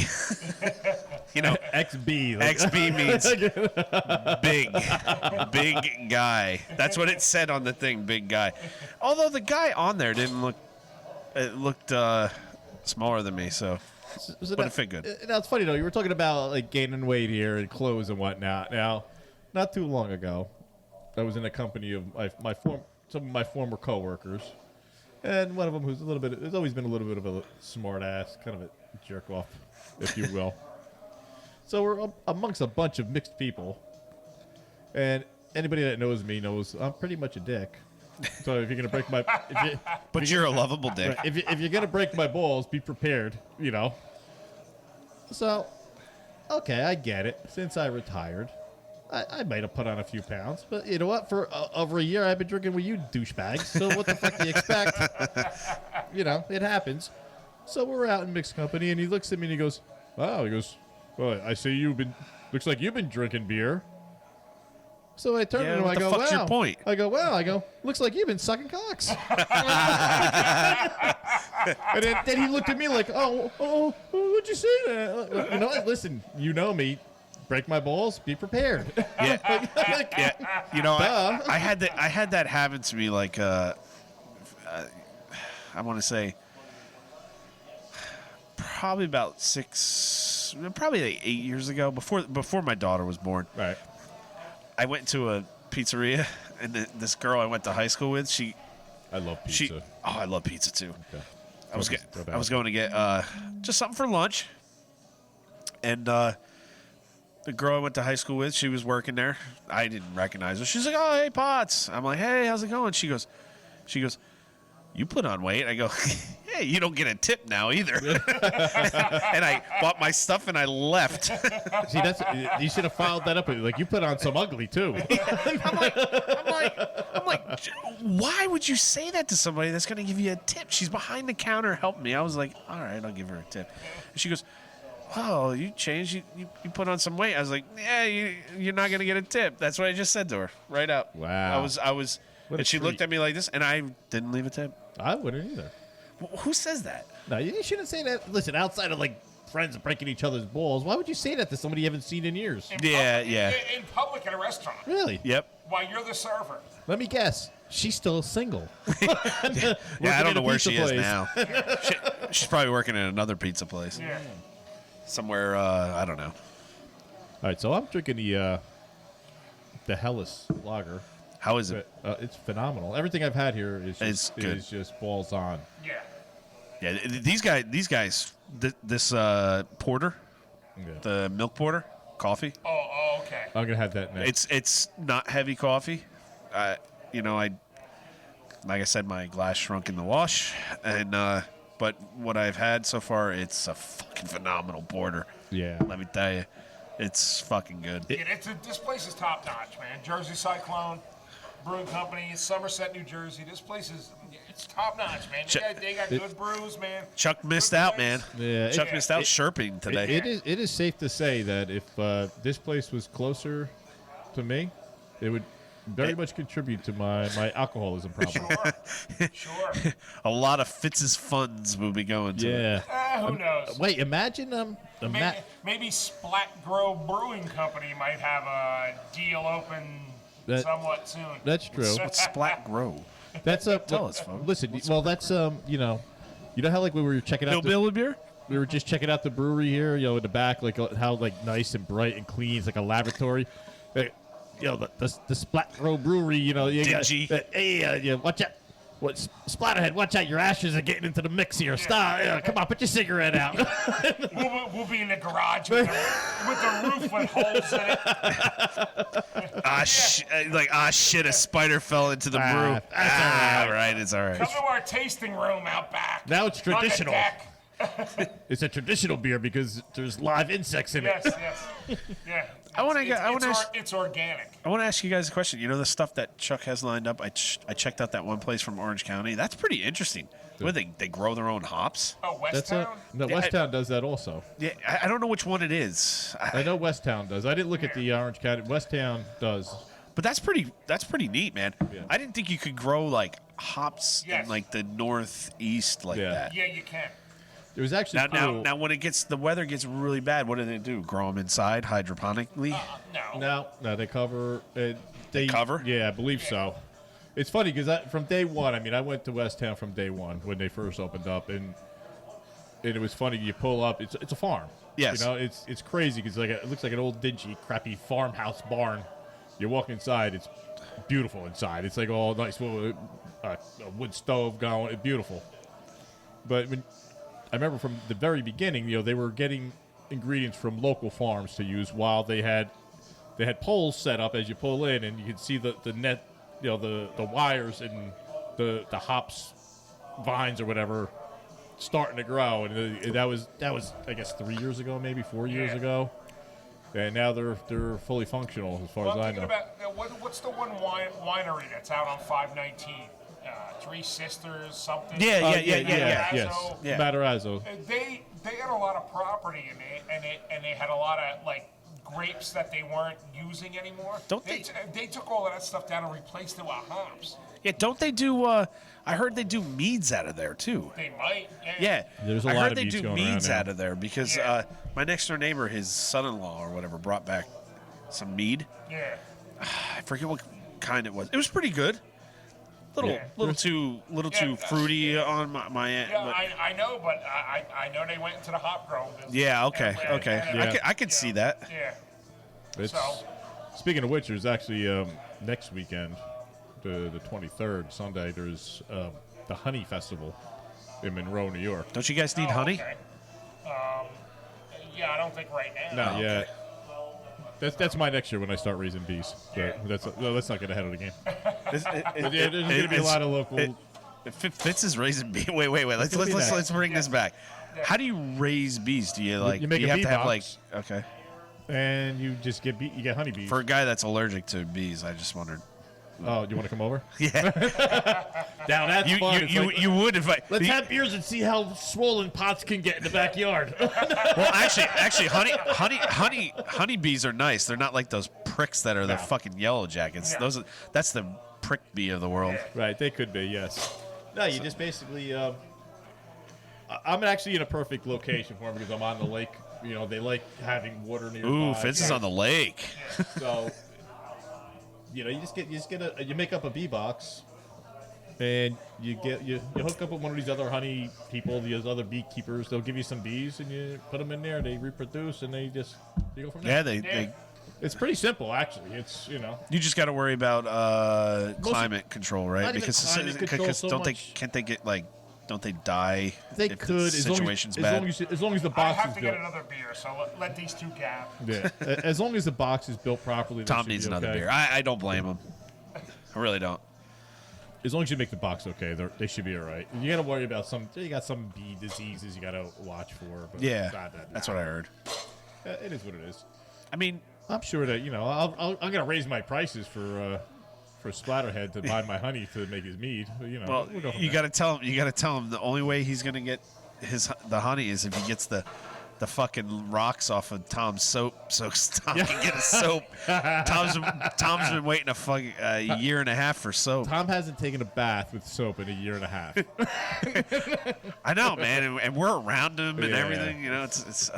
You know, XB. XB means big guy. That's what it said on the thing, big guy. Although the guy on there didn't look, it looked smaller than me, so. But it fit good. Now, it's funny, though. You were talking about like gaining weight here and clothes and whatnot. Now, not too long ago, I was in a company of some of my former coworkers. And one of them who's has always been a little bit of a smart ass, kind of a jerk off, if you will. So we're amongst a bunch of mixed people. And anybody that knows me knows I'm pretty much a dick. So if you're going to break my... But you're a lovable dick. Right, if you're going to break my balls, be prepared, you know. So, okay, I get it. Since I retired, I might have put on a few pounds. But you know what? For over a year, I've been drinking with you douchebags. So what the fuck do you expect? You know, it happens. So we're out in mixed company, and he looks at me and he goes, wow, he goes, well, I see looks like you've been drinking beer. So I turn to him and I go, fuck's wow. your point? I go, looks like you've been sucking cocks. And then he looked at me like, oh, what'd you say that? You know, listen, you know me. Break my balls, be prepared. Yeah. Yeah. You know, Duh. I had that happen to me like I want to say probably about probably like 8 years ago, before my daughter was born. Right. I went to a pizzeria, and this girl I went to high school with, I love pizza. I love pizza too. Okay. I was going to get just something for lunch, and the girl I went to high school with, she was working there. I didn't recognize her. She's like, "Oh, hey, Potts." I'm like, "Hey, how's it going?" She goes, "You put on weight." I go, "Hey, you don't get a tip now either." And I bought my stuff and I left. See, you should have filed that up. Like, you put on some ugly too. I'm like, why would you say that to somebody that's going to give you a tip? She's behind the counter helping me. I was like, all right, I'll give her a tip. And she goes, "Oh, you changed. You put on some weight." I was like, "Yeah, you're not going to get a tip." That's what I just said to her right out. Wow. I was, What a and she treat. looked at me like this, and I didn't leave a tip. I wouldn't either. Who says that? No, you shouldn't say that. Listen, outside of like friends breaking each other's balls, why would you say that to somebody you haven't seen in years? In public at a restaurant. Really? Yep. While you're the server. Let me guess. She's still single. Yeah, I don't know where she is place. now. She's probably working at another pizza place. Yeah. Somewhere, I don't know. All right, so I'm drinking the Hellas lager. How is it? It's phenomenal. Everything I've had here It's good. is just balls on. Yeah. Yeah, these guys, this porter, the milk porter, coffee. Oh, okay. I'm gonna have that next. It's not heavy coffee. Like I said, my glass shrunk in the wash, and but what I've had so far, it's a fucking phenomenal porter. Yeah. Let me tell you, it's fucking good. This place is top notch, man. Jersey Cyclone Brewing Company, Somerset, New Jersey. This place it's top notch, man. They got good brews, man. Chuck missed out, man. Yeah, Chuck missed out chirping today. It is safe to say that if this place was closer to me, it would very much contribute to my alcoholism problem. Sure. A lot of Fitz's funds will be going to it. Who knows? Wait, imagine maybe Splat Brewing Company might have a deal open somewhat soon. That's true. What's Splat Grow? That's Tell us, folks. Listen, well, that's you know how like we were checking out Bill beer. We were just checking out the brewery here, in the back, like how like nice and bright and clean. It's like a laboratory. The Splat Grow Brewery, you dingy. Hey, watch out. Splatterhead, watch out. Your ashes are getting into the mix here. Stop. Come on, put your cigarette out. We'll be in the garage with the roof with holes in it. Shit, a spider fell into the brew. It's all right. Come to our tasting room out back. Now it's traditional. On the deck. It's a traditional beer because there's live insects in it. Yes. Yeah. It's organic. I want to ask you guys a question. You know the stuff that Chuck has lined up? I checked out that one place from Orange County. That's pretty interesting. Where they grow their own hops. Oh, Westtown? Westtown does that also. Yeah, I don't know which one it is. I know Westtown does. I didn't look at the Orange County. Westtown does. But that's pretty neat, man. Yeah. I didn't think you could grow like hops Yes. in like the northeast like that. Yeah, you can. It was actually cool. Now when the weather gets really bad, what do they do? Grow them inside hydroponically? No. No, they cover. They cover? Yeah, I believe so. It's funny because from day one, I went to Westtown from day one when they first opened up, and it was funny. You pull up, it's a farm. Yes. It's crazy because it looks like an old dingy, crappy farmhouse barn. You walk inside, it's beautiful inside. It's like all nice, a wood stove going. It's beautiful. But I remember from the very beginning, they were getting ingredients from local farms to use while they had poles set up as you pull in, and you could see the net, the wires and the hops, vines or whatever, starting to grow, and that was I guess 3 years ago, maybe 4 years ago, and now they're fully functional as far as I know. What's the one winery that's out on 519? Three Sisters, something. Yes. Yeah. Matarazzo. They had a lot of property and they had a lot of like grapes that they weren't using anymore. They took all of that stuff down and replaced it with hops. Yeah, don't they do? I heard they do meads out of there too. They might. Yeah, there's a I lot heard of they meads do going meads around out of there because my next door neighbor, his son-in-law or whatever, brought back some mead. Yeah. I forget what kind it was. It was pretty good. Little too fruity on my end. Yeah, I know, but I know they went into the hop growing business. Yeah, okay. Yeah. I could see that. Yeah. Speaking of which, there's actually next weekend, the 23rd, Sunday, there's the Honey Festival in Monroe, New York. Don't you guys need honey? Okay. Yeah, I don't think right now. Not yet. That's my next year when I start raising bees. Let's not get ahead of the game. There's going to be a lot of local. Fitz is raising bees. Wait. Let's bring this back. How do you raise bees? Do you You make a have bee to have box. okay? And you just get honey bees. For a guy that's allergic to bees, I just wondered. Oh, you want to come over? Yeah. Now that's fun. You would if I. Let's have beers and see how swollen pots can get in the backyard. Well, actually, honey bees are nice. They're not like those pricks that are the fucking yellow jackets. Yeah. That's the prick bee of the world. Right, they could be, yes. No, you just basically I'm actually in a perfect location for him because I'm on the lake. You know, they like having water nearby. Ooh, Fitz is on the lake. So, you know, you make up a bee box, and you hook up with one of these other honey people, these other beekeepers. They'll give you some bees, and you put them in there. They reproduce, and you go from there. Yeah, they It's pretty simple, actually. It's You just got to worry about climate control, right? Not even climate control so much. Can't they get like? Don't they die? They if could, the situation's as bad. long as the I box have is to built. get another beer, so let these two gab. Yeah, as long as the box is built properly. that Tom should needs be another okay. beer. I don't blame him. I really don't. As long as you make the box okay, they should be all right. You got to worry about you got some bee diseases you got to watch for. But Yeah, that's what I heard. It is what it is. I mean, I'm sure that I'm gonna raise my prices for Splatterhead to buy my honey to make his mead. But, well, we'll go from you there. got to tell him. You got to tell him the only way he's gonna get the honey is if he gets the fucking rocks off of Tom's soap, so Tom can get a soap. Tom's been waiting a year and a half for soap. Tom hasn't taken a bath with soap in a year and a half. I know, man, and we're around him and Yeah. everything. You know, it's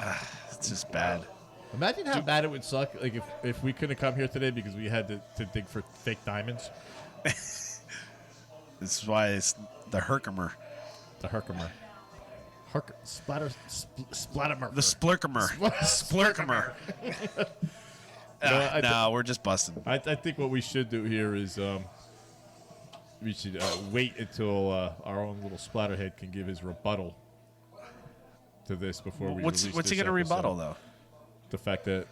just bad. Imagine how bad it would suck, like if we couldn't come here today because we had to dig for fake diamonds. This is why it's the Herkimer. The Herkimer. Splattermer. The Splurkimer. Splurkimer. No, we're just busting. I think what we should do here is we should wait until our own little Splatterhead can give his rebuttal to this before we What's release he this gonna rebuttal episode. though? The fact that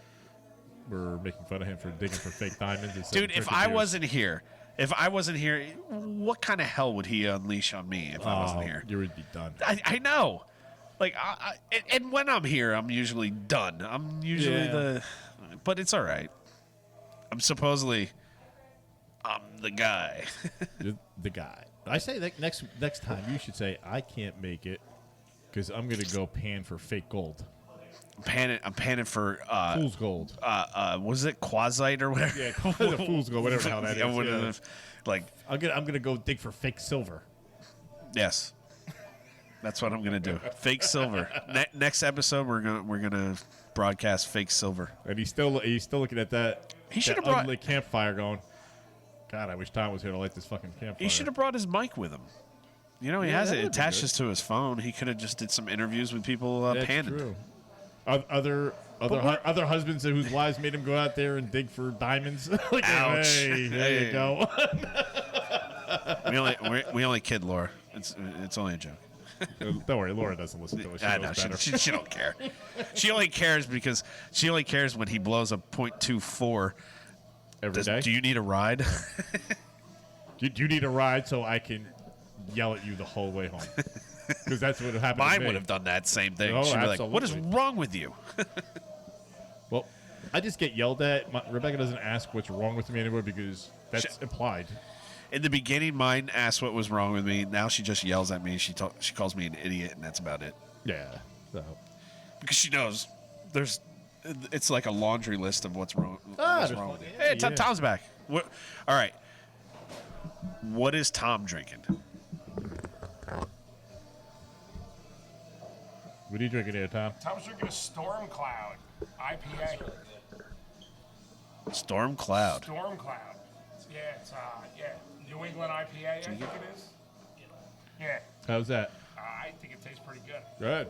we're making fun of him for digging for fake diamonds. Dude, if I wasn't here, what kind of hell would he unleash on me if I wasn't here? You would be done. I know. Like, and when I'm here, I'm usually done. I'm usually but it's all right. I'm the guy. You're the guy. I say that next time you should say I can't make it because I'm gonna go pan for fake gold. I'm panning for Fool's gold. Was it quasite or whatever? Yeah, the fool's gold, whatever the hell that is. Yeah. Like, I'm gonna go dig for fake silver. yes, that's what I'm gonna do. Fake silver. Next episode, we're gonna broadcast fake silver. And he's still looking at that. He should have that brought ugly campfire going. God, I wish Tom was here to light this fucking campfire. He should have brought his mic with him. You know, he has that it would be attached good. to his phone. He could have just did some interviews with people That's panning. true. Other husbands whose wives made him go out there and dig for diamonds. Like, Ouch. Hey, there you go. we only kid Laura. It's only a joke. Don't worry, Laura doesn't listen to us. I know she don't care. She only cares when he blows a .24 every day. Do you need a ride? Do you need a ride so I can yell at you the whole way home? Because that's what happened. Mine would have done that same thing. Oh, She'd be like, "What is absolutely. wrong with you?" Well, I just get yelled at. Rebecca doesn't ask what's wrong with me anymore because that's implied. In the beginning, mine asked what was wrong with me. Now she just yells at me. She calls me an idiot, and that's about it. Yeah. So. Because she knows it's like a laundry list of what's wrong. What's wrong with you? yeah, Hey, yeah. Tom's back. All right. What is Tom drinking? What are you drinking here, Tom? Tom's drinking a Storm Cloud IPA. Storm Cloud. Storm Cloud. Yeah, it's New England IPA. I think it is. Yeah, How's that? I think it tastes pretty good. Good.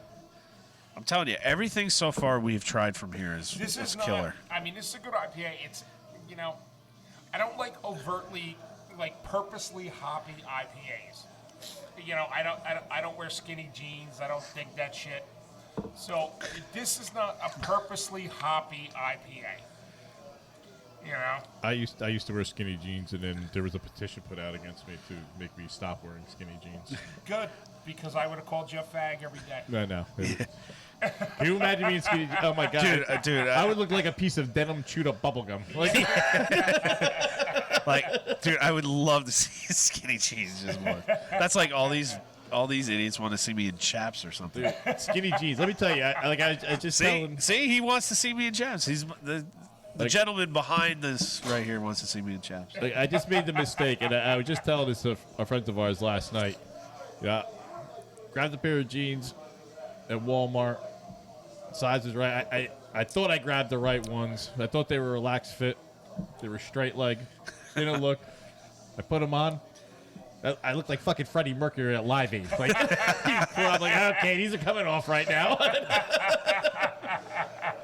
I'm telling you, everything so far we've tried from here is killer. This is a good IPA. It's, I don't like overtly, purposely hoppy IPAs. I don't wear skinny jeans. I don't dig that shit. So this is not a purposely hoppy IPA. I used to wear skinny jeans, and then there was a petition put out against me to make me stop wearing skinny jeans. Good, because I would have called you a fag every day. No. Can you imagine me in skinny jeans? Oh my god, dude, I would look like a piece of denim chewed up bubblegum. Dude, I would love to see skinny jeans just more. That's like all these idiots want to see me in chaps or something. Dude, skinny jeans. Let me tell you, I just tell him. See, he wants to see me in chaps. He's the gentleman behind this right here wants to see me in chaps. I just made the mistake, and I was just telling this to a friend of ours last night. Yeah, grabbed a pair of jeans at Walmart. Size was right. I thought I grabbed the right ones. I thought they were relaxed fit. They were straight leg. Didn't look. I put them on. I looked like fucking Freddie Mercury at Live Aid. Like, I'm like, okay, these are coming off right now.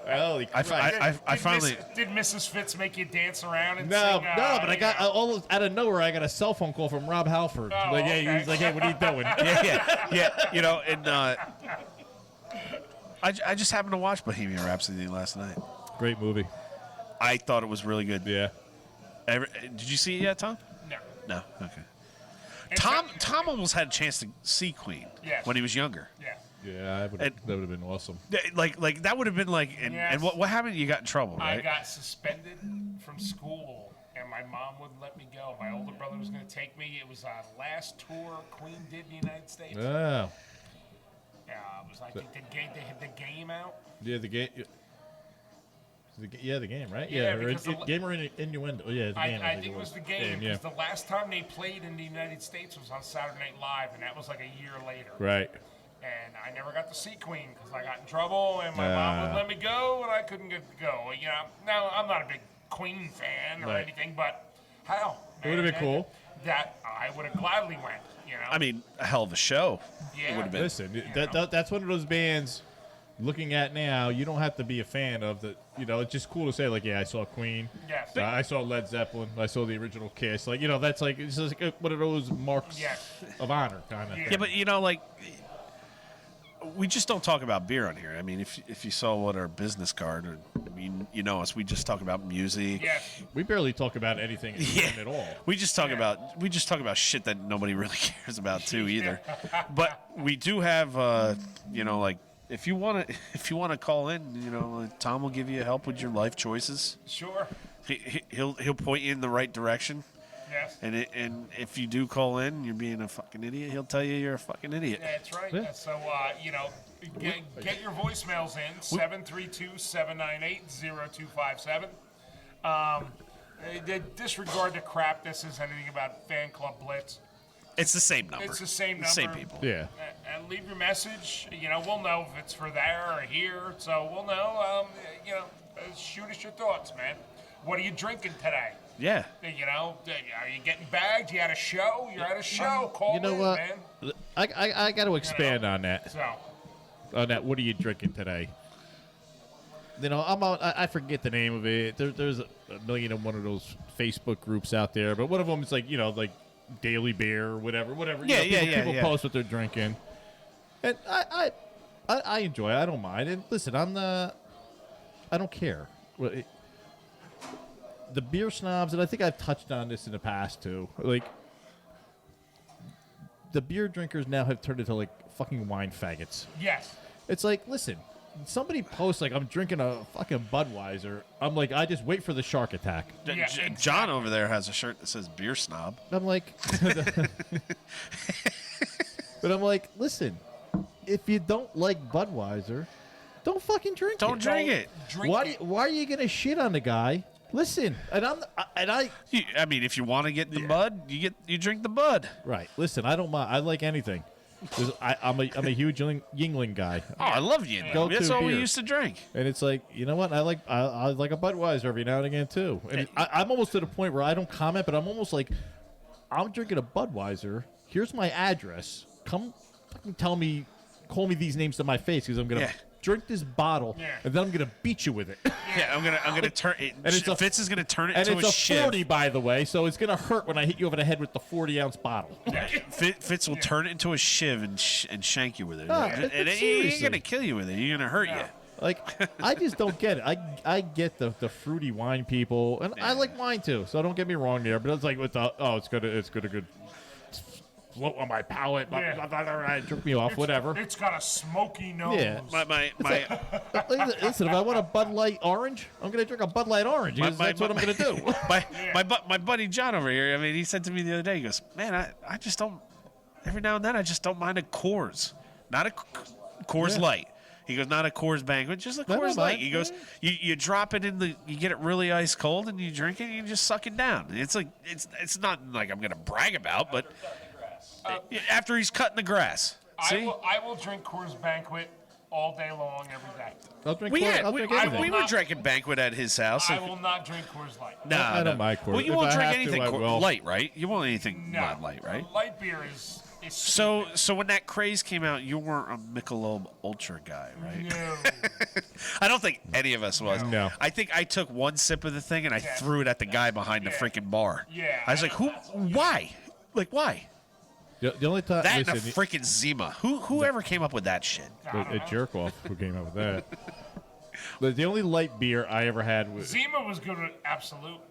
Holy Christ. I finally. Did Mrs. Fitz make you dance around and No, sing? but I got almost out of nowhere. I got a cell phone call from Rob Halford. Oh, like, okay. he's like, hey, what are you doing? Yeah. You know, and I just happened to watch Bohemian Rhapsody last night. Great movie. I thought it was really good. Yeah. Did you see it yet, Tom? No. No. Okay. Tom almost had a chance to see Queen when he was younger. Yeah. Yeah, that would have been awesome. Like that would have been like, and what happened? You got in trouble, right? I got suspended from school, and my mom wouldn't let me go. My older brother was going to take me. It was our last tour Queen did in the United States. Oh. It was like they had the game out. Yeah, the game. The game, right? Yeah, game or innuendo. Yeah, the game. I think it was the game because the last time they played in the United States was on Saturday Night Live, and that was like a year later. Right. And I never got to see Queen because I got in trouble, and my mom wouldn't let me go, and I couldn't get to go. You know, now I'm not a big Queen fan or anything, but hell, it would have been cool. That I would have gladly went. You know, I mean, a hell of a show. Yeah. It would have been. Listen, that's one of those bands. Looking at now, you don't have to be a fan of the. You know, it's just cool to say like, yeah, I saw Queen. Yes. I saw Led Zeppelin. I saw the original Kiss. Like, you know, that's like it's just like one of those marks of honor kind of. Yeah, but you know, like. We just don't talk about beer on here. I mean, if you saw what our business card, I mean, you know us. We just talk about music. Yeah. We barely talk about anything at all. We just talk about shit that nobody really cares about too either. But we do have, you know, like if you want to call in, you know, Tom will give you help with your life choices. Sure. He'll point you in the right direction. Yes. And if you do call in, you're being a fucking idiot. He'll tell you you're a fucking idiot. That's right. Yeah. So, you know, get your voicemails in, 732-798-0257. Disregard the crap this is anything about Fan Club Blitz. It's the same number. It's the same number. Same people. Yeah. And leave your message. You know, we'll know if it's for there or here. So we'll know. You know, shoot us your thoughts, man. What are you drinking today? Yeah. You know, are you getting bagged? You at a show? You're at a show. Call You know in, what? man. I got to expand on that. So. On that, what are you drinking today? You know, I forget the name of it. There's a million and one of those Facebook groups out there, but one of them is like, you know, like Daily Beer or whatever. Yeah, you know, people post what they're drinking, and I enjoy it. I don't mind. And listen, I don't care. The beer snobs, and I think I've touched on this in the past too. Like, the beer drinkers now have turned into like fucking wine faggots. Yes. It's like, listen, somebody posts like I'm drinking a fucking Budweiser. I'm like, I just wait for the shark attack. Yeah, exactly. John over there has a shirt that says beer snob. I'm like, but I'm like, listen, if you don't like Budweiser, don't fucking drink it. Don't drink it. Why are you gonna shit on the guy? Listen, I mean, if you want to get the bud, you drink the bud. Right. Listen, I don't mind. I like anything. I'm a huge Yingling guy. Oh, I love Yingling. That's all we used to drink. And it's like, you know what? I like a Budweiser every now and again too. And I'm almost to the point where I don't comment, but I'm almost like, I'm drinking a Budweiser. Here's my address. Come fucking call me these names to my face because I'm gonna drink this bottle and then I'm gonna beat you with it. Yeah, I'm gonna turn it. And Fitz is gonna turn it into and it's a shiv. 40, by the way, so it's gonna hurt when I hit you over the head with the 40-ounce bottle. Fitz will turn it into a shiv and shank you with it. And he seriously. ain't gonna kill you with it. He's gonna hurt you. Like, I just don't get it. I get the fruity wine people, and I like wine too. So don't get me wrong there. But it's like with the it's good float on my palate. Took me off. Whatever. It's got a smoky nose. Yeah. My Listen, if I want a Bud Light orange, I'm gonna drink a Bud Light orange. That's what I'm gonna do. my buddy John over here. I mean, he said to me the other day. He goes, "Man, I just don't. Every now and then, I just don't mind a Coors, not a Coors Light." He goes, not a Coors Banquet, just a Coors Light. He goes, you drop it you get it really ice cold, and you drink it, and you just suck it down. It's like it's not like I'm gonna brag about, but after he's cutting the grass. See? I will drink Coors Banquet all day long, every day. I'll drink. We anything. we were drinking Banquet at his house. I will not drink Coors Light. Nah, I don't mind Coors. Well, you If won't I drink have to, anything I will. light, right? You won't anything No. not light, right? Light beer is So when that craze came out, you weren't a Michelob Ultra guy, right? no. I don't think any of us was. No. I think I took one sip of the thing and I threw it at the guy behind the freaking bar. Yeah. I was like, why? Like, why? The only time That and a listen, freaking Zima. Whoever came up with that shit? a jerk off who came up with that. But the only light beer I ever had was Zima was good with Absolute.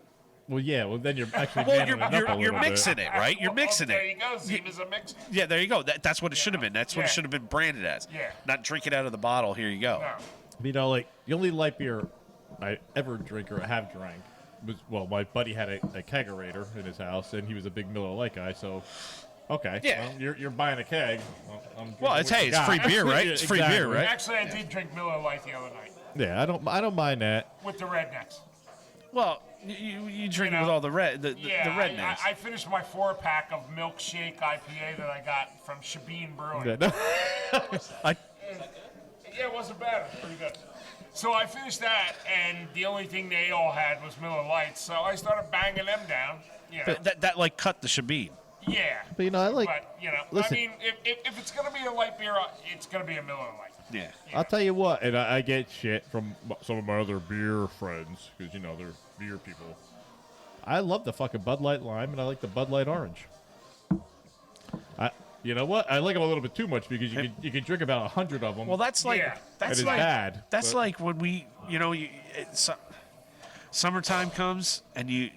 well, yeah. Well, then you're actually Well, manning it up a you're little bit. mixing it, right? You're mixing There it. you go. Zima's a mix. Yeah, there you go. That's what it should have been. That's what it Yeah. should have been branded as. Yeah. Not drink it out of the bottle. Here you go. No. You know, like the only light beer I ever drink or have drank was my buddy had a kegerator in his house, and he was a big Miller Lite guy. So, okay, Yeah. well, you're buying a keg. Well, it's it's free beer, right? It's free beer, right? Actually, I did drink Miller Lite the other night Yeah, I don't mind that. with the rednecks. Well, you drink You it with know, all the the Yeah, rednecks. I finished my 4-pack of Milkshake IPA that I got from Shabine Brewing. Yeah, no. Yeah, it wasn't bad. It was pretty good. So I finished that, and the only thing they all had was Miller Lights. So I started banging them down. You know. That like cut the Shabine. Yeah. But you know, I like. But, you know, Listen. I mean, if it's going to be a light beer, it's going to be a Miller Lite. Yeah. I'll tell you what, and I get shit from some of my other beer friends because they're beer people. I love the fucking Bud Light Lime, and I like the Bud Light Orange. You know what? I like them a little bit too much because you can drink about 100 of them. Well, that's like Yeah. that's It is like bad, that's but- like when we summertime comes and you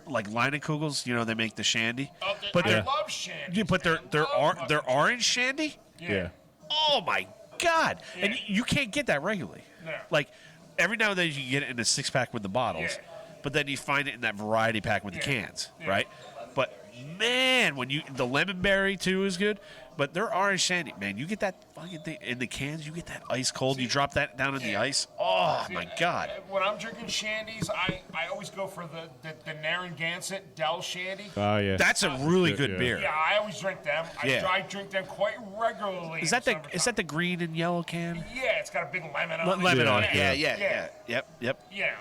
like Leinenkugel's. They make the shandy, but I they're love shandy. yeah, but they're orange shandy. yeah. Oh my god! And Yeah. you can't get that regularly. No. Like every now and then you can get it in a 6-pack with the bottles, Yeah. but then you find it in that variety pack with the Yeah. cans, Yeah. right? But man, when the lemon berry too is good, but their orange shandy, man, you get that fucking thing in the cans. You get that ice cold. You drop that down in the ice. Oh my god! When I'm drinking shandies, I always go for the Narragansett Dell Shandy. Oh yeah. That's a really good Yeah. beer. Yeah, I always drink them. Yeah. I drink them quite regularly. Is that the green and yellow can? Yeah, it's got a big lemon on it. Lemon Yeah, on it. Yeah, yeah. yeah, yeah. Yep. Yeah.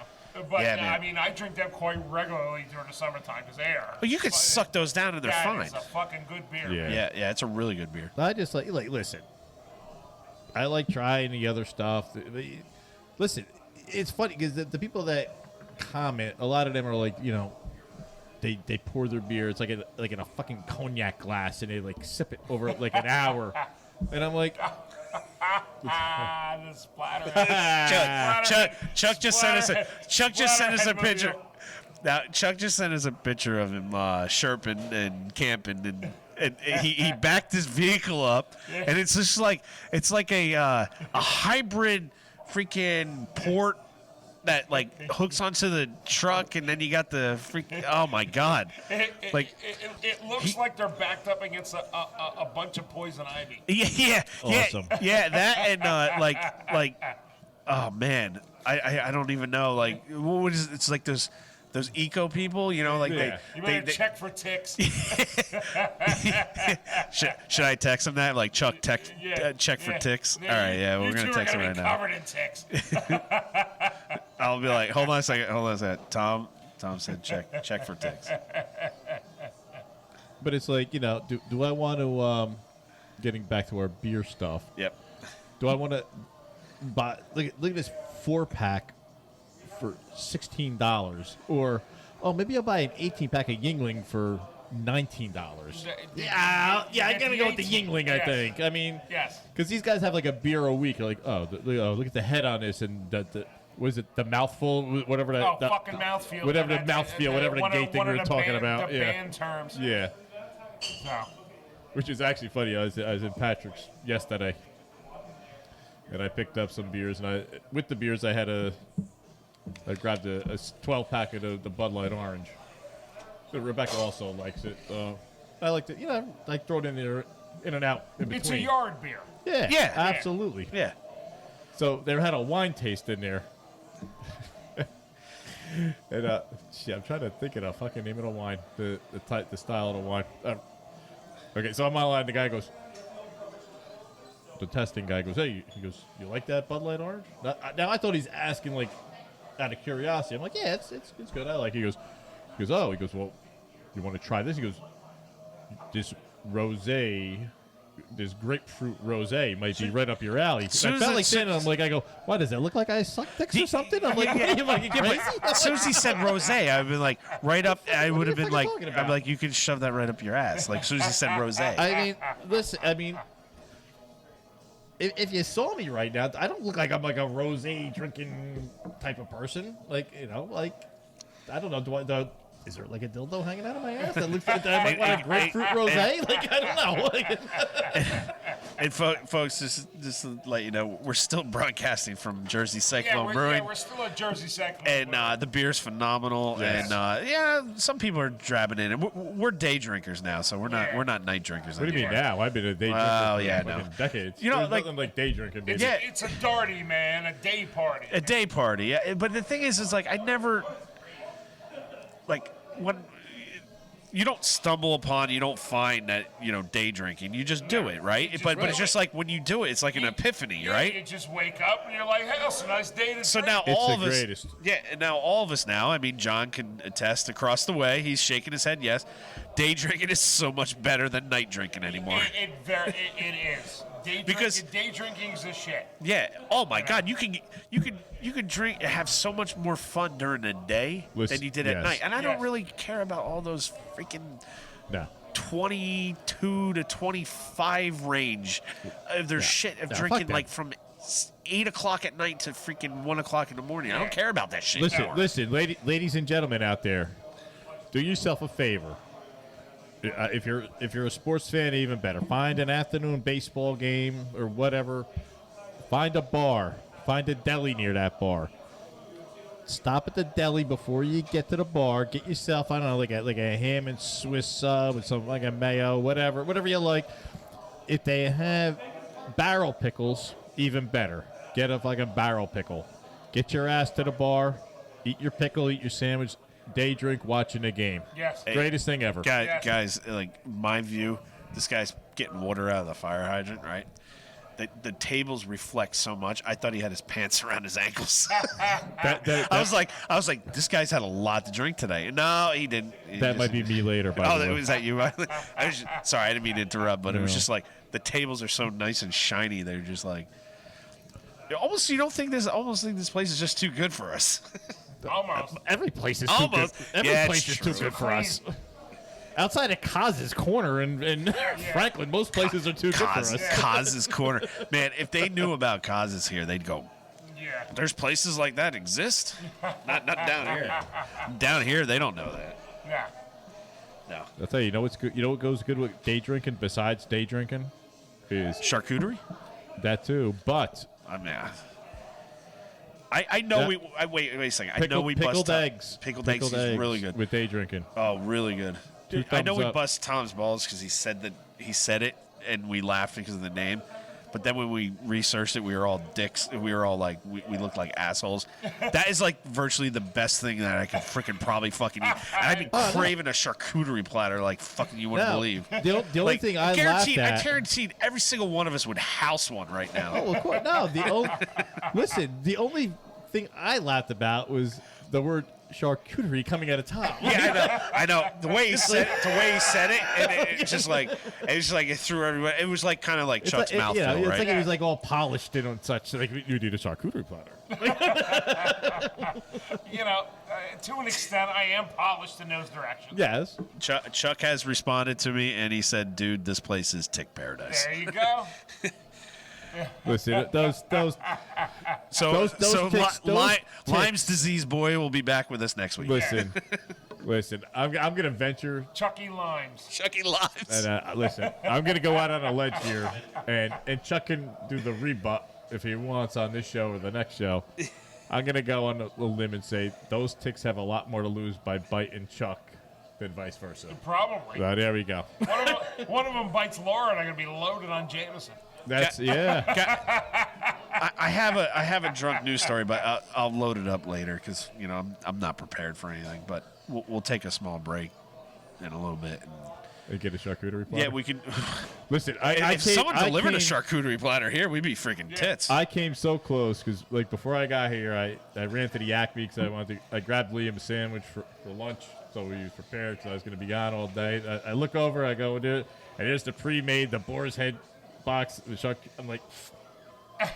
But Yeah, man. I mean, I drink them quite regularly during the summertime because they are. Well, you can suck those down and they're That fine. is a fucking good beer. Yeah. Yeah, it's a really good beer. I just like listen. I like trying the other stuff. Listen, it's funny because the people that comment, a lot of them are like, they pour their beer. It's like in a fucking cognac glass, and they like sip it over like an hour. And I'm like, The Splatterhead. Chuck just sent us a Splatterhead picture. movie. Now Chuck just sent us a picture of him sherping and camping, and he backed his vehicle up, and it's just like a hybrid freaking port that like hooks onto the truck, and then you got the oh my god, It looks like they're backed up against a bunch of poison ivy. Awesome. yeah, that and like oh man, I don't even know, like what is it's like those eco people, like Yeah. You better check for ticks. should I text him that, like Chuck Yeah, check for yeah, ticks? yeah, All right, yeah, we're you gonna two text are him gonna right be now. covered in ticks. I'll be like, hold on a second. Tom said check for ticks. but it's like, do I want to, getting back to our beer stuff, Yep. do I want to buy, look at this 4-pack for $16, or, maybe I'll buy an 18-pack of Yingling for $19. Yeah, I gotta go with the Yingling, I Yes. think. I mean, Yes. because these guys have like a beer a week. Like, look at the head on this, and what is it, the mouthful, whatever that. Oh, fucking mouthfeel. Whatever the mouthfeel, whatever the gay thing we were talking about. The Yeah, band terms. yeah. No. Which is actually funny. I was in Patrick's yesterday, and I picked up some beers, and with the beers I grabbed a 12-pack of the Bud Light Orange. So Rebecca also likes it. I like to, I throw it in there, in and out in between. It's a yard beer. Yeah, absolutely. Yeah. So they had a wine taste in there. And I'm trying to think of the fucking name of the wine, the style of the wine. Okay, so I'm online. The guy goes, the testing guy goes, hey, he goes, you like that Bud Light Orange? Now I thought he's asking like out of curiosity. I'm like, yeah, it's good. I like it. He goes, oh, he goes, well, you want to try this? He goes, this rosé, this grapefruit rosé might be right up your alley. I felt like saying, I'm like, I go, why does that look like I suck dicks or something? I'm like, what are you fucking crazy? As soon as he said rosé, I'd been like, right up. I would have been like, talking I'd about? be like, you can shove that right up your ass. Like as soon as he said rosé. I mean, listen, if you saw me right now, I don't look like I'm like a rosé drinking type of person. Like, like, I don't know. Is there like a dildo hanging out of my ass that looks like I might want a grapefruit rosé? Like, I don't know. And folks, just to let you know, we're still broadcasting from Jersey Cyclone Brewing. We're still at Jersey Cyclone. And the beer's phenomenal. Yes. And some people are drabbing in. And we're day drinkers now, so we're not night drinkers. What do you mean now? I've been a day drinker for fucking decades. There's nothing like day drinking, baby. It's a darty, man, a day party. A day party. Yeah. But the thing is like I never when you don't stumble upon, you don't find that day drinking. You just do it, right? But it's just like when you do it, it's like an epiphany, right? You just wake up and you're like, hey, it's a nice day to So drink. now It's all the of us, greatest. now all of us now. I mean, John can attest across the way. He's shaking his head. Yes, day drinking is so much better than night drinking anymore. It is. Day drinking is the shit. Yeah. Oh my God, you can drink, have so much more fun during the day than you did at yes. night, and I don't really care about all those freaking. No. 22 to 25 range of their shit of drinking fuck like from 8 o'clock at night to freaking 1 o'clock in the morning. I don't care about that shit anymore. Listen, ladies and gentlemen out there, do yourself a favor. If you're a sports fan, even better. Find an afternoon baseball game or whatever. Find a bar. Find a deli near that bar. Stop at the deli before you get to the bar. Get yourself, I don't know, like a ham and Swiss sub with some like a mayo, whatever you like. If they have barrel pickles, even better. Get a fucking barrel pickle. Get your ass to the bar. Eat your pickle. Eat your sandwich. Day drink watching the game. Yes. Greatest thing ever. Guys, like my view, this guy's getting water out of the fire hydrant, right? The tables reflect so much. I thought he had his pants around his ankles. I was like, this guy's had a lot to drink today. No, he didn't. That might be me later. By the way. Was that you? Sorry, I didn't mean to interrupt, but it was just like the tables are so nice and shiny. They're just like almost. You don't think this place is just too good for us. Almost. Every place is Almost. too good. Every place is too good for us. Outside of Kaz's Corner in Franklin, most places are too good for us. Kaz's Corner. Man, if they knew about Kaz's here, they'd go, Yeah. there's places like that exist? Not down here. Down here, they don't know that. Yeah. No. I'll tell you, you know what's good? You know what goes good with day drinking besides day drinking? Is Charcuterie? that too. But I mean, I know wait a second. I know we pickled bust eggs. Pickled eggs is really good. With day drinking. Oh, really good. Two I know thumbs we up. bust Tom's balls because he said it, and we laughed because of the name. But then when we researched it, we were all dicks. We were all like, we looked like assholes. That is like virtually the best thing that I could freaking probably fucking eat. And I've been craving a charcuterie platter like fucking you wouldn't believe. The only thing I laughed at. I guaranteed every single one of us would house one right now. Oh, of course. No, the only thing I laughed about was the word charcuterie coming out of Tom. Yeah, I know. The way he said it, and it's just like it threw everyone. It was like kind of like Chuck's mouthful, it's right? like it was like all polished and on such. Like you do the charcuterie platter. To an extent, I am polished in those directions. Yes. Chuck has responded to me, and he said, "Dude, this place is tick paradise." There you go. Listen, those Lyme's disease boy will be back with us next week. Listen. I'm gonna venture. Chucky Limes. Chucky Limes. And listen, I'm gonna go out on a ledge here, and Chuck can do the rebut if he wants on this show or the next show. I'm gonna go on a limb and say those ticks have a lot more to lose by biting Chuck than vice versa. Probably. So there we go. One of them bites Laura, and I'm gonna be loaded on Jameson. That's I have a drunk news story, but I'll load it up later because I'm not prepared for anything. But we'll take a small break in a little bit, and And get a charcuterie platter. Yeah, we can. Listen, if someone delivered a charcuterie platter here, we'd be freaking tits. I came so close because, like, before I got here, I ran to the Acme because I grabbed Liam a sandwich for lunch, so we was prepared because I was going to be gone all day. I look over, I go do it, and there's the pre-made, the boar's head box. The shark. I'm like,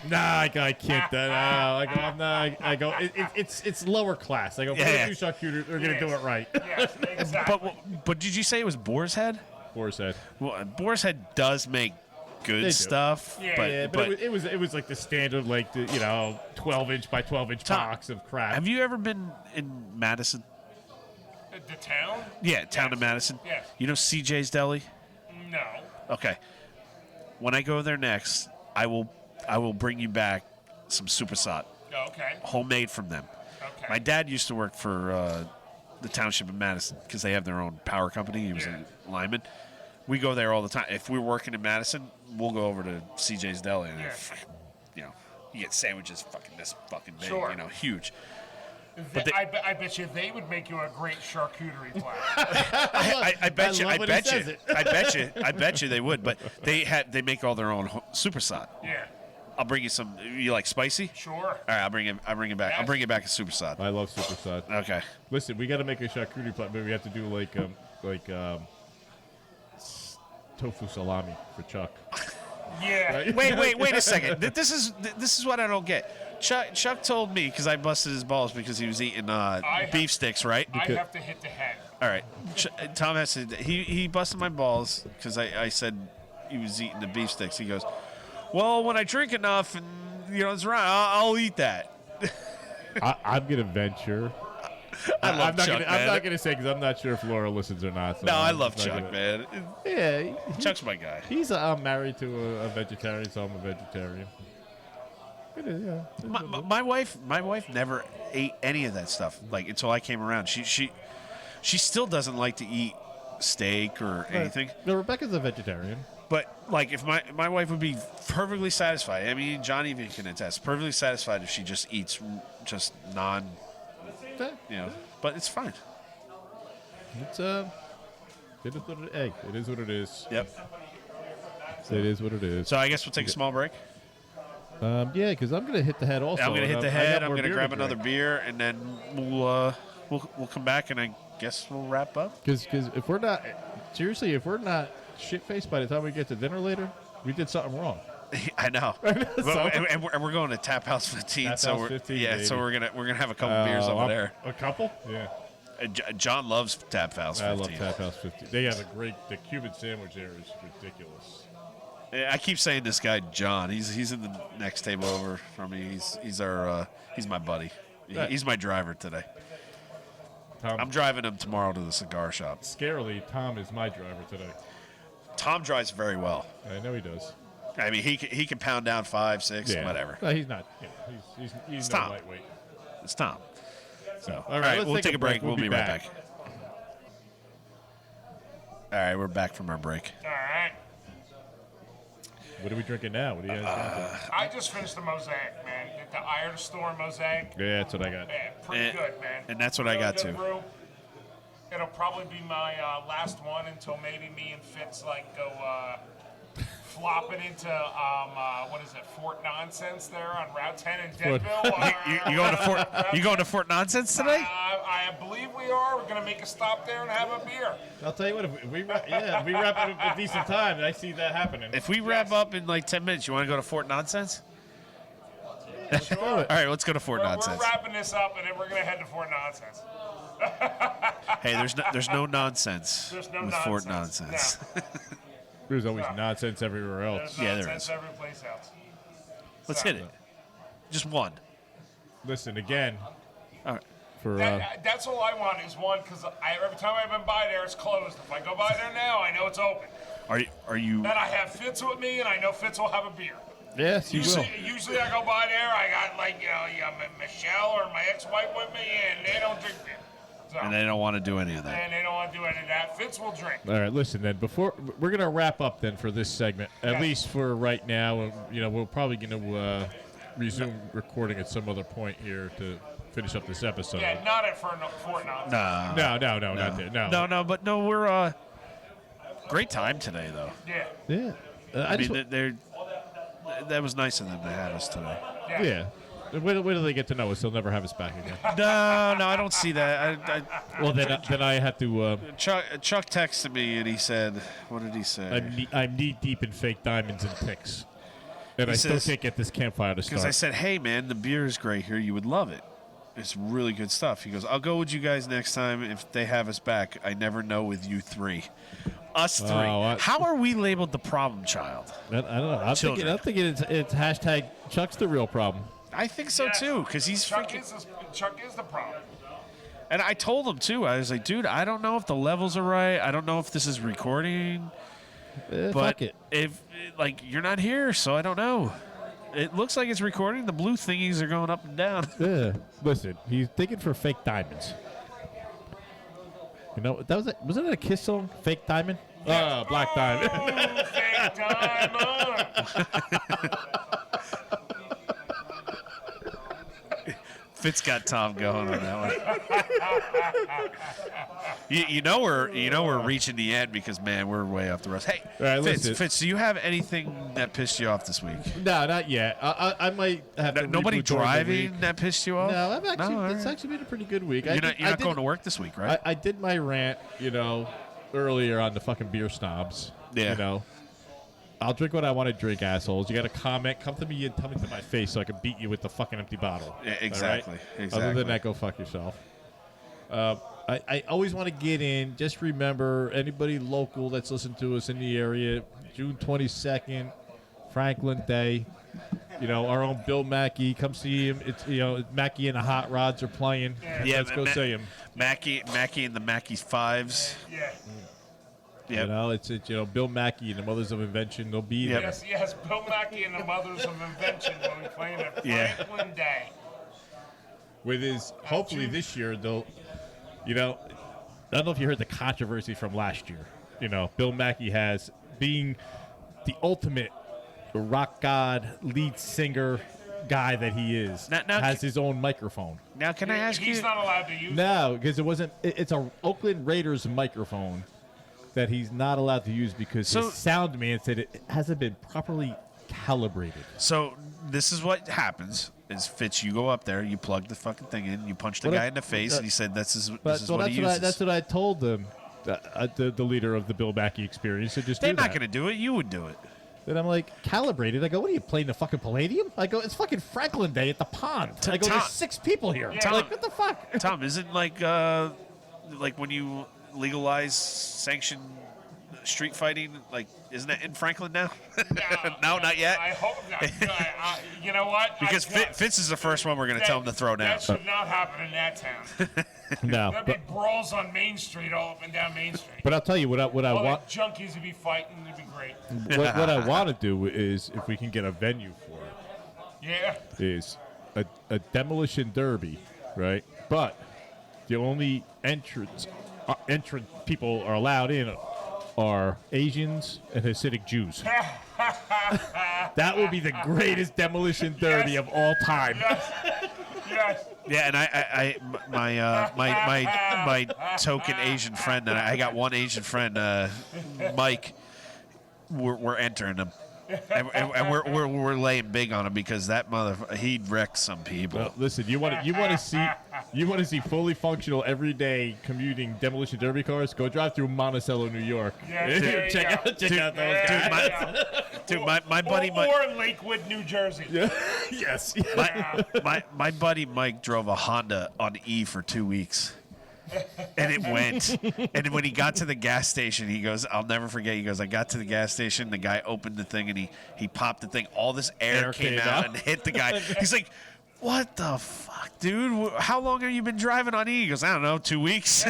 nah, I can't. I'm not. I go. It's lower class. I go. If we're gonna do charcuterie, we're gonna do it right. Yes, exactly. But did you say it was boar's head? Boar's head. Well, boar's head does make good stuff. Yeah. but it was like the standard, like the 12-inch by 12-inch box of crap. Have you ever been in Madison? The town? Yeah, town of Madison. Yes. You know CJ's Deli? No. Okay. When I go there next, I will bring you back some Supersat. Okay. Homemade from them. Okay. My dad used to work for the township of Madison because they have their own power company. He was a lineman. We go there all the time. If we're working in Madison, we'll go over to CJ's Deli and you get sandwiches fucking this fucking big, Sure. huge. I bet you they would make you a great charcuterie platter. I bet you. love I when he bet says you. it. I bet you they would. But they make all their own Supersat. Yeah. I'll bring you some. You like spicy? Sure. All right, I'll bring it back. Yes. I'll bring it back a Supersat. I love Supersat. Okay. Listen, we got to make a charcuterie platter, but we have to do like tofu salami for Chuck. Yeah. Wait a second. This is what I don't get. Chuck told me because I busted his balls because he was eating beef sticks, right? I have to hit the head. All right. Tom has to. He busted my balls because I said he was eating the beef sticks. He goes, well, when I drink enough and it's right, I'll eat that. I'm gonna venture. I love Chuck, man. I'm not gonna say because I'm not sure if Laura listens or not. So No, I I'm love not Chuck, man. Yeah, Chuck's my guy. I'm married to a vegetarian, so I'm a vegetarian. It is, yeah. My wife never ate any of that stuff until I came around. She still doesn't like to eat steak or anything. No, Rebecca's a vegetarian. But if my wife would be perfectly satisfied. I mean, John even can attest. Perfectly satisfied if she just eats just non. But it's fine. It's it is what it is what it is. Yep. It is what it is. So I guess we'll take a small break. Yeah, because I'm gonna hit the head also. I'm gonna hit the I head. got I'm more gonna beer grab to another drink. beer, and then we'll come back, and I guess we'll wrap up. Because if we're not shit faced by the time we get to dinner later, we did something wrong. I know. and we're going to Tap House 15. Tap so House we're 15, yeah. baby. So we're gonna have a couple beers over there. A couple? Yeah. John loves Tap House 15. I love Tap House 15. They have the Cuban sandwich there is ridiculous. I keep saying this guy John. He's in the next table over from me. He's my buddy. He's my driver today. Tom, I'm driving him tomorrow to the cigar shop. Scarily, Tom is my driver today. Tom drives very well. I know he does. I mean, he can pound down 5, 6, whatever. No, he's not. He's no Tom. lightweight. It's Tom. So, All right, let's we'll take a break. We'll be right back. back. All right, we're back from our break. All right. What are we drinking now? What do you guys drinking? I just finished the Mosaic, man. The Iron Storm Mosaic. Yeah, that's what I got. Yeah, pretty good, man. And that's what I got, good too. brew. It'll probably be my last one until maybe me and Fitz go flopping into Fort Nonsense there on Route 10 in Denville. You going to Fort Nonsense today? I believe we are. We're gonna make a stop there and have a beer. I'll tell you what. If we wrap it up a decent time, I see that happening. If we wrap up in like 10 minutes, you want to go to Fort Nonsense? Sure. All right, let's go to Fort We're Nonsense. wrapping this up and then we're gonna head to Fort Nonsense. Hey, there's no nonsense There's no with nonsense. Fort Nonsense. No. There's always nonsense everywhere else. There's Yeah, there nonsense is. every place else. Let's hit it. Just one. Listen again. All right. For That's all I want is one, because every time I've been by there, it's closed. If I go by there now, I know it's open. Are you? Then I have Fitz with me, and I know Fitz will have a beer. yes, you will. Usually I go by there, I got Michelle or my ex-wife with me, and they don't drink beer. So, And they don't want to do any of that. and they don't want to do any of that. Fitz will drink. All right, listen then. Before we're gonna wrap up then for this segment, at Yes. least for right now. We're probably gonna resume recording at some other point here to finish up this episode. Yeah, not at Fort Nonsense. No. No, not there. No. No, but no, we're Great time today, though. Yeah. Yeah. I mean, that was nice of them to have us today. Yeah. Wait till they get to know us. They'll never have us back again. No, I don't see that. Well, then I have to. Chuck texted me and he said, "What did he say?" I'm knee deep in fake diamonds and ticks, and He I still says- can't get this campfire to start. Because I said, "Hey, man, the beer is great here. You would love it. It's really good stuff." He goes, "I'll go with you guys next time if they have us back. I never know with you three." Us three. How are we labeled the problem child? I don't know. I'm thinking it's hashtag Chuck's the real problem. I think so too, because he's Chuck freaking. Chuck is the problem. And I told him too. I was like, "Dude, I don't know if the levels are right. I don't know if this is recording." But fuck it. If like you're not here, so I don't know. It looks like it's recording. The blue thingies are going up and down. Yeah. Listen, he's digging for fake diamonds. You know, wasn't it a Kiss song? Fake Diamond? Black Diamond. Fake diamond. Fitz got Tom going on that one. you know we're reaching the end because man, we're way off the rails. Hey, right, Fitz, do you have anything that pissed you off this week? No, not yet. I might have to. Nobody reboot during the driving week. that pissed you off? No, all it's right. actually been a pretty good week. You're not going to work this week, right? I did my rant, earlier on the fucking beer snobs. Yeah. I'll drink what I want to drink, assholes. You got a comment? Come to me and tell me to my face so I can beat you with the fucking empty bottle. Yeah, exactly. All right? Exactly. Other than that, go fuck yourself. I always want to get in. Just remember, anybody local that's listening to us in the area, June 22nd, Franklin Day. Our own Bill Mackey. Come see him. It's Mackey and the Hot Rods are playing. Yeah, Let's go see him. Mackey and the Mackey's Fives. Yeah. Yeah. It's Bill Mackey and the Mothers of Invention. They'll be there. Yes, Bill Mackey and the Mothers of Invention will be playing at Franklin Day. With his, hopefully this year they'll, I don't know if you heard the controversy from last year. Bill Mackey has being the ultimate rock god, lead singer guy that he is, now has his own microphone. Now, can I ask you? He's not allowed to use it. No, because it wasn't. It's a Oakland Raiders microphone that he's not allowed to use because his sound man said it hasn't been properly calibrated. So this is what happens: is Fitz, you go up there, you plug the fucking thing in, you punch the guy in the face, and he said, "This is what he uses." That's what I told them. The leader of the Bill Mackey experience. So just They're do not that. going to do it. You would do it. Then I'm like, calibrated. I go, what are you playing the fucking Palladium? I go, it's fucking Franklin Day at the pond. I go, there's 6 people here. Yeah. Like, what the fuck? Tom, isn't like when you legalize sanctioned street fighting, like isn't that in Franklin now? No, not yet. I hope not. You know what? Because Fitz is the first one we're going to tell him to throw down. That should not happen in that town. No. There'd be brawls on Main Street, all up and down Main Street. But I'll tell you what I All want. the junkies would be fighting. It'd be great. What I want to do is, if we can get a venue for it, Yeah. is a demolition derby, right? But the only entrant people are allowed in are Asians and Hasidic Jews. That will be the greatest demolition derby of all time. Yes. Yeah, and my token Asian friend, and I got one Asian friend, Mike. We're entering him, and we're laying big on him because that he'd wreck some people. Well, listen, you want to see fully functional everyday commuting demolition derby cars? Go drive through Monticello, New York. Yeah, check out those guys. Dude, my buddy Mike. Or Lakewood, New Jersey. Yes. My buddy Mike drove a Honda on E for 2 weeks. And it went. And when he got to the gas station, he goes, I'll never forget. He goes, I got to the gas station. The guy opened the thing and he popped the thing. All this air came out and hit the guy. He's like, what the fuck, dude? How long have you been driving on E? He goes, I don't know, 2 weeks.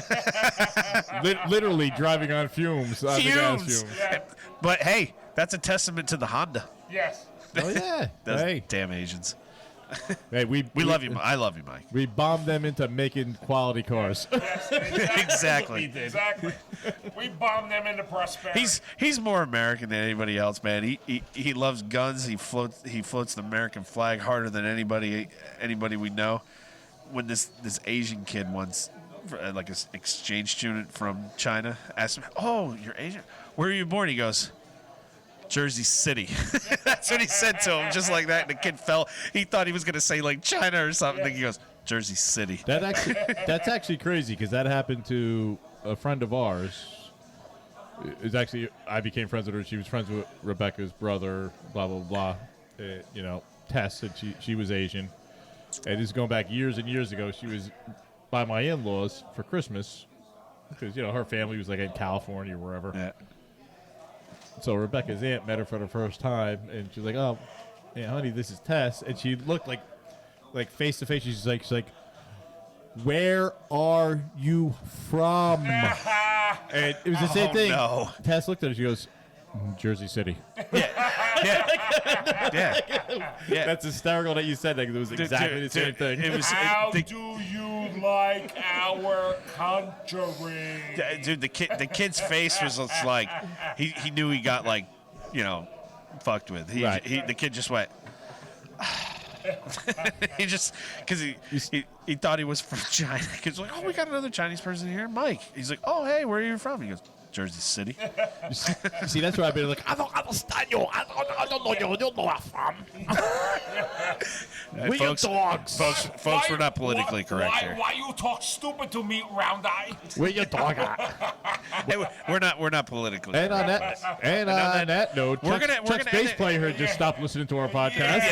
Literally driving on fumes. On the gas fumes. Yeah. But hey, that's a testament to the Honda. Yes. Oh, yeah. Those Hey. damn Asians. Hey, we love you. I love you, Mike. We bombed them into making quality cars. Yes, Exactly. Exactly. We bombed them into prosperity. He's more American than anybody else, man. He loves guns. He floats the American flag harder than anybody we know. When this Asian kid once like an exchange student from China, asked him, "Oh, you're Asian? Where were you born?" He goes, "Jersey City." That's what he said to him, just like that. And the kid fell. He thought he was going to say like China or something. He goes, "Jersey City." That's actually crazy because that happened to a friend of ours. It's actually, I became friends with her. She was friends with Rebecca's brother. Blah blah blah. Tess, and she was Asian. And this is going back years and years ago. She was by my in-laws for Christmas because her family was like in California or wherever. Yeah. So Rebecca's aunt met her for the first time, and she's like, "Oh, yeah, honey, this is Tess." And she looked like face to face. She's like, "Where are you from?" And it was the same thing. No. Tess looked at her. She goes, "Jersey City." Yeah. That's hysterical that you said that 'cause it was exactly the same thing. It was, How do you like our country? dude, the kid's face was just like he knew he got like, fucked with. The kid just went. He just because he thought he was from China. He's like, "Oh, we got another Chinese person here, Mike." He's like, "Oh, hey, where are you from?" He goes, "Jersey City." See, that's where I've been like, "I don't understand you. I don't know you. You don't know where I'm from." Hey, folks, we're not politically correct here. Why you talk stupid to me, round eye? Where your dog at? Hey, we're not politically And on correct. that note, Chuck's bass player just stopped listening to our podcast.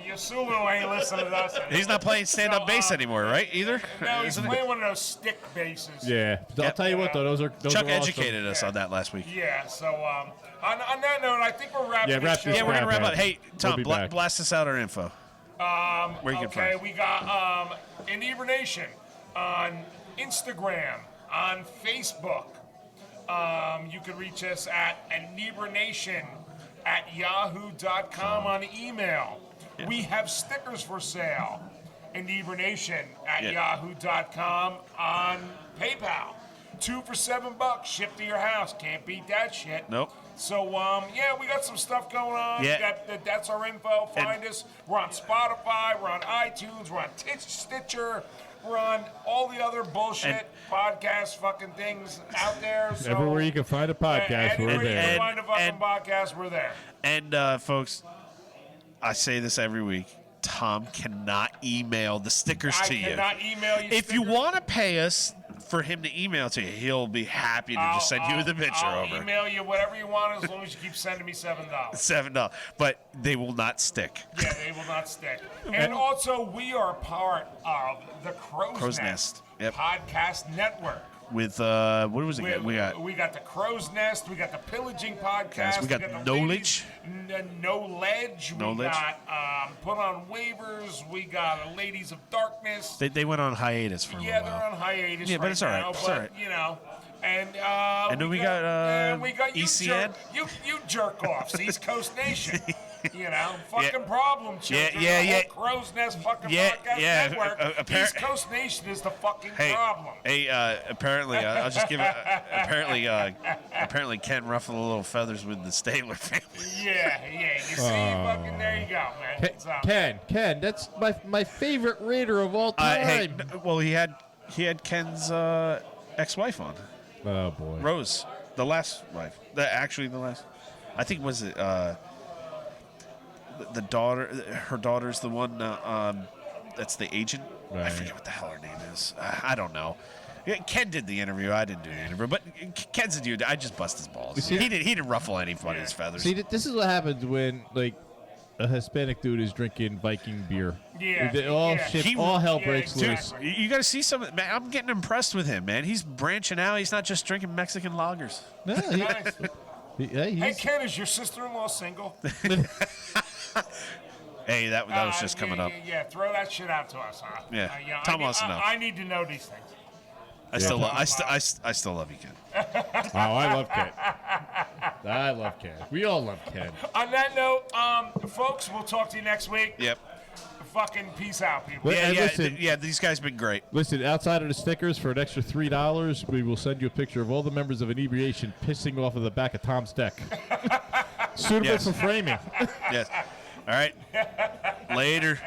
Your Sulu ain't listening to us. He's not playing stand-up bass anymore, right? Either. No, he's Isn't he? playing one of those stick basses. Yeah, I'll tell you what though, those are Chuck awesome. educated us on that last week. Yeah. So on that note, I think we're wrapping. wrap this this show Yeah, we're gonna Wrap wrap it. up. Hey, Tom, We'll be back. blast us out our info. Where you can Okay, find. we got Inebriation on Instagram, on Facebook. You can reach us at inebriation@yahoo.com on email. Yeah. We have stickers for sale. Inebriation@yahoo.com on PayPal. 2 for $7, shipped to your house. Can't beat that shit. Nope. So, we got some stuff going on. Yeah. That's our info. Find us. We're on Spotify. We're on iTunes. We're on Stitcher. We're on all the other bullshit podcast fucking things out there. So, Everywhere you can find a podcast, we're anywhere you there. can find a fucking podcast, we're there. And folks, I say this every week. Tom cannot email the stickers I to you. cannot email you If you stickers. want to pay us for him to email to you, he'll be happy to just send you the picture I'll over. email you whatever you want as long as you keep sending me $7. $7, but they will not stick. Yeah, they will not stick. And also, we are part of the Crow's Nest Yep. Podcast Network. With what was it? We got We got the Crow's Nest. We got the Pillaging Podcast. Yes, we got the Knowledge. No Ledge. We Knowledge. got Put on Waivers. We got Ladies of Darkness. they went on hiatus for a Yeah, little they're while. on hiatus Yeah, right but it's all right. now. It's But, all right. and then we got, and we got you ECN. you jerk offs, East Coast Nation. Fucking problem children. Yeah. The whole Crow's Nest fucking podcast network. East Coast Nation is the fuking problem. Hey, apparently, I'll just give it. Apparently, Ken ruffled a little feathers with the Stabler family. Yeah. You see, fucking there you go, man. So, Ken, that's my favorite Raider of all time. Well, he had Ken's ex-wife on, Oh boy, Rose, the last wife. The last. I think was it the daughter. Her daughter's the one. That's the agent. I Right. forget what the hell her name is. I don't know. Yeah, Ken did the interview. I didn't do the interview, but Ken's a dude. I just bust his balls. see- He didn't ruffle anybody's feathers. See, this is what happens when a Hispanic dude is drinking Viking beer. Yeah, All yeah. hell Yeah, breaks exactly. loose. You got to see some. Man, I'm getting impressed with him, man. He's branching out. He's not just drinking Mexican lagers. No, Nice. Hey, he's, Ken, is your sister-in-law single? Hey, that was just coming up. Yeah, throw that shit out to us, huh? Yeah. I Tom wants to know. I need to know these things. I still love you, Ken. oh, I love Ken. I love Ken. We all love Ken. On that note, folks, we'll talk to you next week. Yep. Fucking peace out, people. Wait, and listen, These guys been great. Listen, outside of the stickers, for an extra $3, we will send you a picture of all the members of Inebriation pissing off of the back of Tom's deck. Suitable Yes. for framing. Yes. All right. Later.